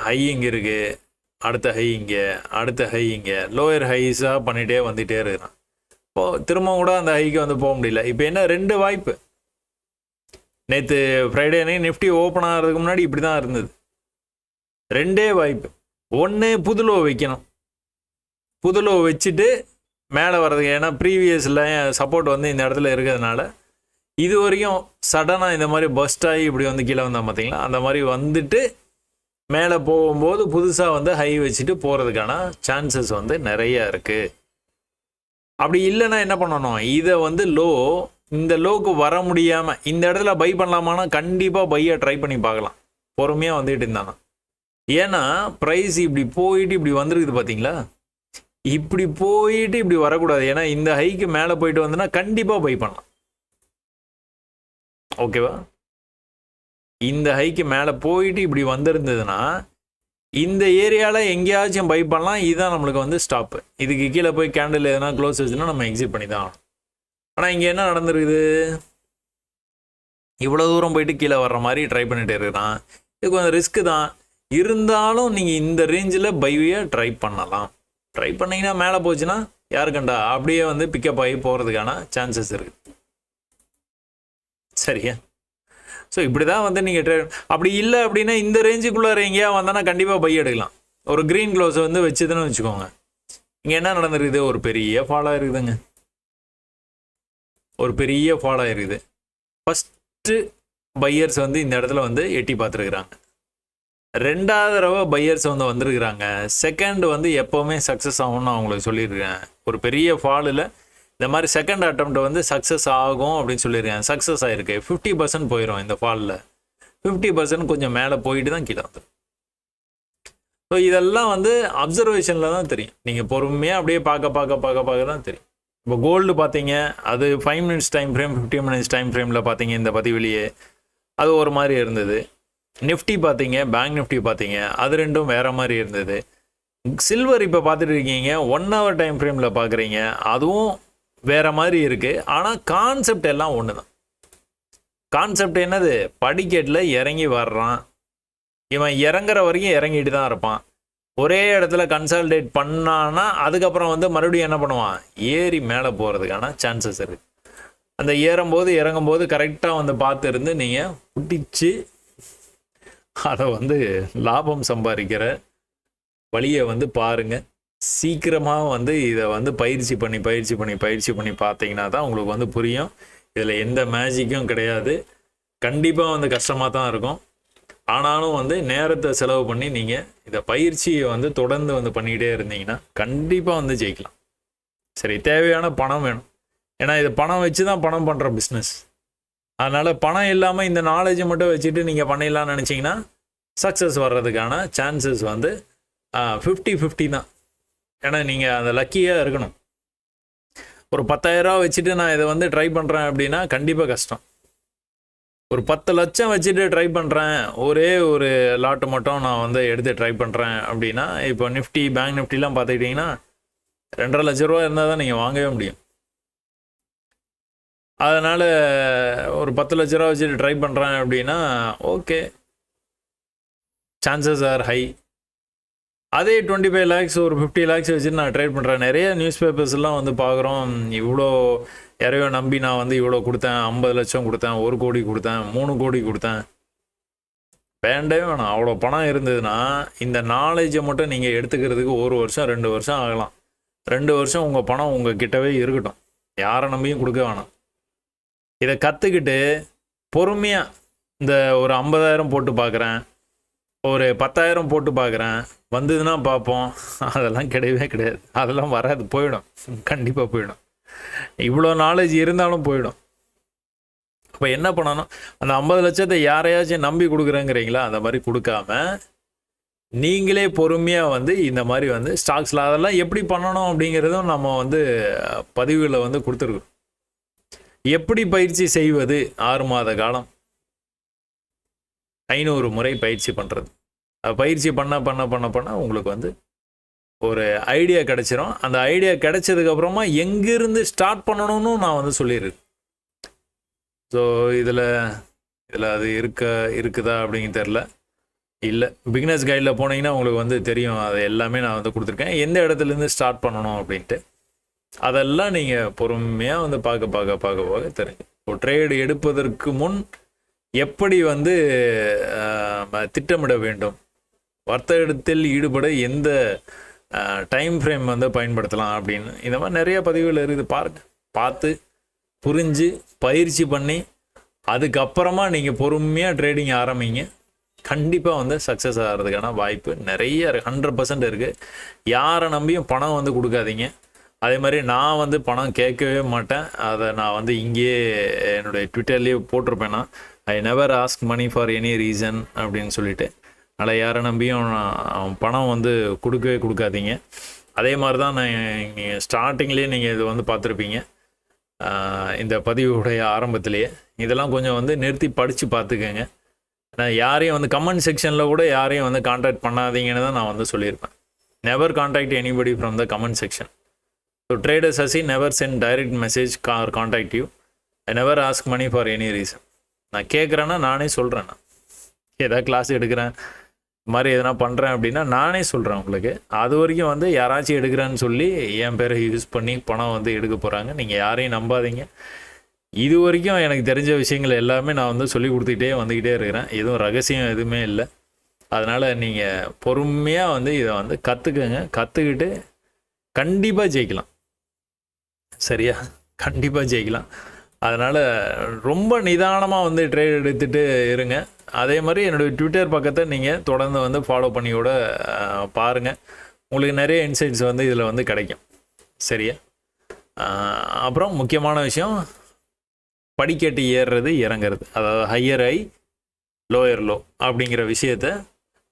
ஹை இங்கே இருக்குது, அடுத்த ஹை இங்கே லோயர் ஹைஸாக பண்ணிகிட்டே வந்துகிட்டே இருக்கிறான். இப்போது திரும்ப கூட அந்த ஹைக்கு வந்து போக முடியல. இப்போ என்ன 2 வாய்ப்பு. நேற்று ஃப்ரைடே நிஃப்டி ஓப்பன் ஆகிறதுக்கு முன்னாடி இப்படி தான் இருந்தது. 2 வாய்ப்பு. ஒன்று புதுலோ வைக்கணும், புதுலோ வச்சுட்டு மேலே வர்றதுக்கு. ஏன்னா ப்ரீவியஸில் சப்போர்ட் வந்து இந்த இடத்துல இருக்கிறதுனால இது வரைக்கும் சடனாக இந்த மாதிரி பஸ்ட் ஆகி இப்படி வந்து கீழே வந்தால் பார்த்தீங்களா, அந்த மாதிரி வந்துட்டு மேலே போகும்போது புதுசாக வந்து ஹை வச்சுட்டு போகிறதுக்கான சான்சஸ் வந்து நிறையா இருக்குது. அப்படி இல்லைன்னா என்ன பண்ணணும், இதை வந்து இந்த லோக்கு வர முடியாமல் இந்த இடத்துல பை பண்ணலாமான்னா கண்டிப்பாக பையை ட்ரை பண்ணி பார்க்கலாம். பொறுமையாக வந்துட்டு இருந்தானா. ஏன்னா ப்ரைஸ் இப்படி போயிட்டு இப்படி வந்துருக்குது பார்த்தீங்களா, இப்படி போயிட்டு இப்படி வரக்கூடாது. ஏன்னா இந்த ஹைக்கு மேலே போயிட்டு வந்தோன்னா கண்டிப்பாக பை பண்ணலாம். ஓகேவா? இந்த ஹைக்கு மேலே போயிட்டு இப்படி வந்திருந்ததுன்னா இந்த ஏரியாவில் எங்கேயாச்சும் பை பண்ணலாம். இதுதான் நம்மளுக்கு வந்து ஸ்டாப்பு. இதுக்கு கீழே போய் கேண்டில் எதனா க்ளோஸ் வச்சுன்னா நம்ம எக்ஸிட் பண்ணி தான் ஆகணும். ஆனால் இங்கே என்ன நடந்துருக்குது, இவ்வளோ தூரம் போயிட்டு கீழே வர்ற மாதிரி ட்ரை பண்ணிகிட்டே இருக்கிறான். இது கொஞ்சம் ரிஸ்க்கு தான். இருந்தாலும் நீங்கள் இந்த ரேஞ்சில் பையை ட்ரை பண்ணலாம். ட்ரை பண்ணிங்கன்னா மேலே போச்சுன்னா யாருக்கண்டா அப்படியே வந்து பிக்கப் ஆகி போகிறதுக்கான சான்சஸ் இருக்குது. சரியா? ஸோ இப்படி தான் வந்து நீங்கள் அப்படி இல்லை அப்படின்னா இந்த ரேஞ்சுக்குள்ளே எங்கேயா வந்தானா கண்டிப்பாக பை எடுக்கலாம். ஒரு க்ரீன் க்ளோஸை வந்து வச்சுதுன்னு வச்சுக்கோங்க. இங்கே என்ன நடந்துருக்குது, ஒரு பெரிய ஃபாலாக இருக்குதுங்க. ஒரு பெரிய ஃபாலாக இருக்குது. ஃபஸ்ட்டு பையர்ஸ் வந்து இந்த இடத்துல வந்து எட்டி பார்த்துருக்குறாங்க. 2வது தடவை பையர்ஸ் வந்து வந்திருக்கிறாங்க. செகண்ட் வந்து எப்போவுமே சக்ஸஸ் ஆகும்னு நான் உங்களுக்கு சொல்லியிருக்கேன். ஒரு பெரிய ஃபாலில் இந்த மாதிரி செகண்ட் அட்டெம்ப்ட் வந்து சக்ஸஸ் ஆகும் அப்படின்னு சொல்லியிருக்கேன். சக்ஸஸ் ஆகிருக்கு. 50% போயிடும் இந்த ஃபாலில். 50% கொஞ்சம் மேலே போயிட்டு தான் கீழே வந்துடும். ஸோ இதெல்லாம் வந்து அப்சர்வேஷனில் தான் தெரியும். நீங்கள் பொறுமையாக அப்படியே பார்க்க தான் தெரியும். இப்போ கோல்டு பார்த்தீங்க, அது 5 minutes time frame, 15 minutes time ஃப்ரேமில் பார்த்தீங்க இந்த பதிவிலேயே அது ஒரு மாதிரி இருந்தது. நிஃப்டி பார்த்தீங்க, பேங்க் நிஃப்டி பார்த்தீங்க, அது ரெண்டும் வேறு மாதிரி இருந்தது. சில்வர் இப்போ பார்த்துட்டு இருக்கீங்க, 1 hour டைம் ஃப்ரேமில் பார்க்குறீங்க, அதுவும் வேறு மாதிரி இருக்குது. ஆனால் கான்செப்ட் எல்லாம் ஒன்று தான். கான்செப்ட் என்னது? படிக்கட்டில் இறங்கி வர்றான், இவன் இறங்குற வரைக்கும் இறங்கிட்டு தான் இருப்பான். ஒரே இடத்துல கன்சால்டேட் பண்ணான்னா அதுக்கப்புறம் வந்து மறுபடியும் என்ன பண்ணுவான்? ஏறி மேலே போகிறதுக்கான சான்சஸ் இருக்குது. அந்த ஏறும்போது இறங்கும்போது கரெக்டாக வந்து பார்த்து இருந்து நீங்கள் பிடிச்சி அதை வந்து லாபம் சம்பாதிக்கிற வழியை வந்து பாருங்கள். சீக்கிரமாக வந்து இதை வந்து பயிற்சி பண்ணி பார்த்தீங்கன்னா தான் உங்களுக்கு வந்து புரியும். இதில் எந்த மேஜிக்கும் கிடையாது. கண்டிப்பாக வந்து கஷ்டமாக தான் இருக்கும். ஆனாலும் வந்து நேரத்தை செலவு பண்ணி நீங்கள் இதை பயிற்சியை வந்து தொடர்ந்து வந்து பண்ணிக்கிட்டே இருந்தீங்கன்னா கண்டிப்பாக வந்து ஜெயிக்கலாம். சரி, தேவையான பணம் வேணும். ஏன்னா இது பணம் வச்சு தான் பணம் பண்ணுற பிஸ்னஸ். அதனால் பணம் இல்லாமல் இந்த நாலேஜை மட்டும் வச்சுட்டு நீங்கள் பண்ணிடலாம்னு நினச்சிங்கன்னா சக்ஸஸ் வர்றதுக்கான சான்சஸ் வந்து 50-50 தான். ஏன்னா நீங்கள் அந்த லக்கியாக இருக்கணும். ஒரு 10,000 வச்சுட்டு நான் இதை வந்து ட்ரை பண்ணுறேன் அப்படின்னா கண்டிப்பாக கஷ்டம். ஒரு 10 லட்சம் வச்சுட்டு ட்ரை பண்ணுறேன், ஒரே ஒரு லாட்டு மட்டும் நான் வந்து எடுத்து ட்ரை பண்ணுறேன் அப்படின்னா, இப்போ நிஃப்டி, பேங்க் நிஃப்டிலாம் பார்த்துக்கிட்டிங்கன்னா 2.5 லட்ச ரூபா இருந்தால் தான் நீங்கள் வாங்கவே முடியும். அதனால் ஒரு 10 லட்ச ரூபா வச்சுட்டு ட்ரை பண்ணுறேன் அப்படின்னா ஓகே, சான்சஸ் ஆர் ஹை. அதே 25 lakhs ஒரு 50 lakhs வச்சுட்டு நான் ட்ரேட் பண்ணுறேன். நிறைய நியூஸ் பேப்பர்ஸ்லாம் வந்து பார்க்குறோம், இவ்வளோ யாரையோ நம்பி நான் வந்து இவ்வளோ கொடுத்தேன், 50 லட்சம் கொடுத்தேன், 1 கோடி கொடுத்தேன், 3 கோடி கொடுத்தேன். வேண்டவே வேணாம். அவ்வளோ பணம் இருந்ததுன்னா இந்த நாலேஜை மட்டும் நீங்கள் எடுத்துக்கிறதுக்கு 1 வருஷம் 2 வருஷம் ஆகலாம். 2 வருஷம் உங்கள் பணம் உங்கள் கிட்டவே இருக்கட்டும், யாரை நம்பியும் கொடுக்க வேணாம். இதை கற்றுக்கிட்டு பொறுமையாக இந்த ஒரு 50,000 போட்டு பார்க்குறேன், ஒரு 10,000 போட்டு பார்க்குறேன், வந்ததுன்னா பார்ப்போம். அதெல்லாம் கிடையவே கிடையாது. அதெல்லாம் வராது, போயிடும், கண்டிப்பாக போயிடும். இவ்வளோ நாலேஜ் இருந்தாலும் போயிடும். அப்போ என்ன பண்ணணும்? அந்த 50 லட்சத்தை யாரையாச்சும் நம்பி கொடுக்குறேங்கிறீங்களா? அந்த மாதிரி கொடுக்காம நீங்களே பொறுமையாக வந்து இந்த மாதிரி வந்து ஸ்டாக்ஸில் அதெல்லாம் எப்படி பண்ணணும் அப்படிங்கிறதும் நம்ம வந்து பதிவுகளை வந்து கொடுத்துருக்கோம். எப்படி பயிற்சி செய்வது? 6 மாத காலம் 500 முறை பயிற்சி பண்ணுறது. பயிற்சி பண்ண உங்களுக்கு வந்து ஒரு ஐடியா கிடச்சிரும். அந்த ஐடியா கிடைச்சதுக்கப்புறமா எங்கேருந்து ஸ்டார்ட் பண்ணணும்னு நான் வந்து சொல்லியிருக்கேன். ஸோ இதில் அது இருக்குதா அப்படிங்கிறது தெரில. இல்லை, பிகினர்ஸ் கைடில் போனீங்கன்னா உங்களுக்கு வந்து தெரியும். அது எல்லாமே நான் வந்து கொடுத்துருக்கேன், எந்த இடத்துலேருந்து ஸ்டார்ட் பண்ணணும் அப்படின்ட்டு. அதெல்லாம் நீங்கள் பொறுமையாக வந்து பார்க்க தெரியும். ஒரு ட்ரேடு எடுப்பதற்கு முன் எப்படி வந்து திட்டமிட வேண்டும், வர்த்தகத்தில் ஈடுபட எந்த டைம் ஃப்ரேம் வந்து பயன்படுத்தலாம் அப்படின்னு இந்த மாதிரி நிறைய பதிவுகள் இருக்குது. பார்த்து புரிஞ்சு பயிற்சி பண்ணி அதுக்கப்புறமா நீங்கள் பொறுமையாக ட்ரேடிங் ஆரம்பிங்க. கண்டிப்பாக வந்து சக்ஸஸ் ஆகிறதுக்கான வாய்ப்பு நிறைய 100% இருக்குது. யாரை நம்பியும் பணம் வந்து கொடுக்காதீங்க. அதே மாதிரி நான் வந்து பணம் கேட்கவே மாட்டேன். அதை நான் வந்து இங்கேயே என்னுடைய ட்விட்டர்லேயே போட்டிருப்பேன்னா, I never ask money for any reason அப்படின்னு சொல்லிட்டு. அதனால் யாரை நம்பியும் பணம் வந்து கொடுக்காதீங்க. அதே மாதிரி தான் நீங்கள் ஸ்டார்டிங்லேயே நீங்கள் இது வந்து பார்த்துருப்பீங்க, இந்த பதிவுடைய ஆரம்பத்திலேயே. இதெல்லாம் கொஞ்சம் வந்து நிறுத்தி படித்து பார்த்துக்கோங்க. நான் யாரையும் வந்து கமெண்ட் செக்ஷனில் கூட யாரையும் வந்து கான்டாக்ட் பண்ணாதீங்கன்னு தான் நான் வந்து சொல்லியிருப்பேன். Never contact anybody from the comment section. So trader Sasi never sent direct message or contact you. I never ask money for any reason. நான் கேட்குறேன்னா நானே சொல்கிறேன். நான் ஏதாவது கிளாஸ் எடுக்கிறேன், இது மாதிரி எதனா பண்ணுறேன் அப்படின்னா நானே சொல்கிறேன் உங்களுக்கு. அது வரைக்கும் வந்து யாராச்சும் எடுக்கிறேன்னு சொல்லி என் பேரை யூஸ் பண்ணி பணம் வந்து எடுக்க போகிறாங்க. நீங்கள் யாரையும் நம்பாதீங்க. இது வரைக்கும் எனக்கு தெரிஞ்ச விஷயங்கள் எல்லாமே நான் வந்து சொல்லி வந்துக்கிட்டே இருக்கிறேன். எதுவும் ரகசியம் எதுவுமே இல்லை. அதனால் நீங்கள் பொறுமையாக வந்து இதை வந்து கற்றுக்கங்க. கற்றுக்கிட்டு கண்டிப்பாக ஜெயிக்கலாம். சரியா? கண்டிப்பாக ஜெயிக்கலாம். அதனால் ரொம்ப நிதானமாக வந்து ட்ரேட் எடுத்துகிட்டு இருங்க. அதே மாதிரி என்னுடைய ட்விட்டர் பக்கத்தை நீங்கள் தொடர்ந்து வந்து ஃபாலோ பண்ணி கூட பாருங்கள். உங்களுக்கு நிறைய இன்சைட்ஸ் வந்து இதில் வந்து கிடைக்கும். சரியா? அப்புறம் முக்கியமான விஷயம், படிக்கட்டு ஏறுறது இறங்கிறது, அதாவது ஹையர் ஹை லோயர் லோ அப்படிங்கிற விஷயத்த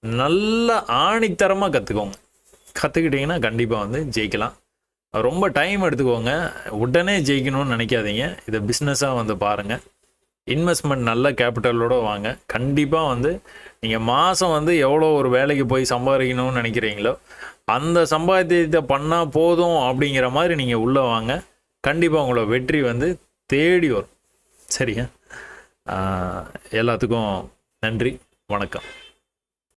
நல்லா ஆணித்தரமாக கற்றுக்கோங்க. கற்றுக்கிட்டிங்கன்னா கண்டிப்பாக வந்து ஜெயிக்கலாம். ரொம்ப டைம் எடுத்துக்கோங்க, உடனே ஜெயிக்கணும்னு நினைக்காதீங்க. இதை பிஸ்னஸாக வந்து பாருங்கள். இன்வெஸ்ட்மெண்ட் நல்ல கேபிட்டலோடு வாங்க. கண்டிப்பாக வந்து நீங்கள் மாதம் வந்து எவ்வளோ ஒரு வேலைக்கு போய் சம்பாதிக்கணும்னு நினைக்கிறீங்களோ அந்த சம்பாத்தியத்தை பண்ணால் போதும் அப்படிங்கிற மாதிரி நீங்கள் உள்ளே வாங்க. கண்டிப்பாக உங்களோட வெற்றி வந்து தேடி வரும். சரியா? எல்லாத்துக்கும் நன்றி, வணக்கம்.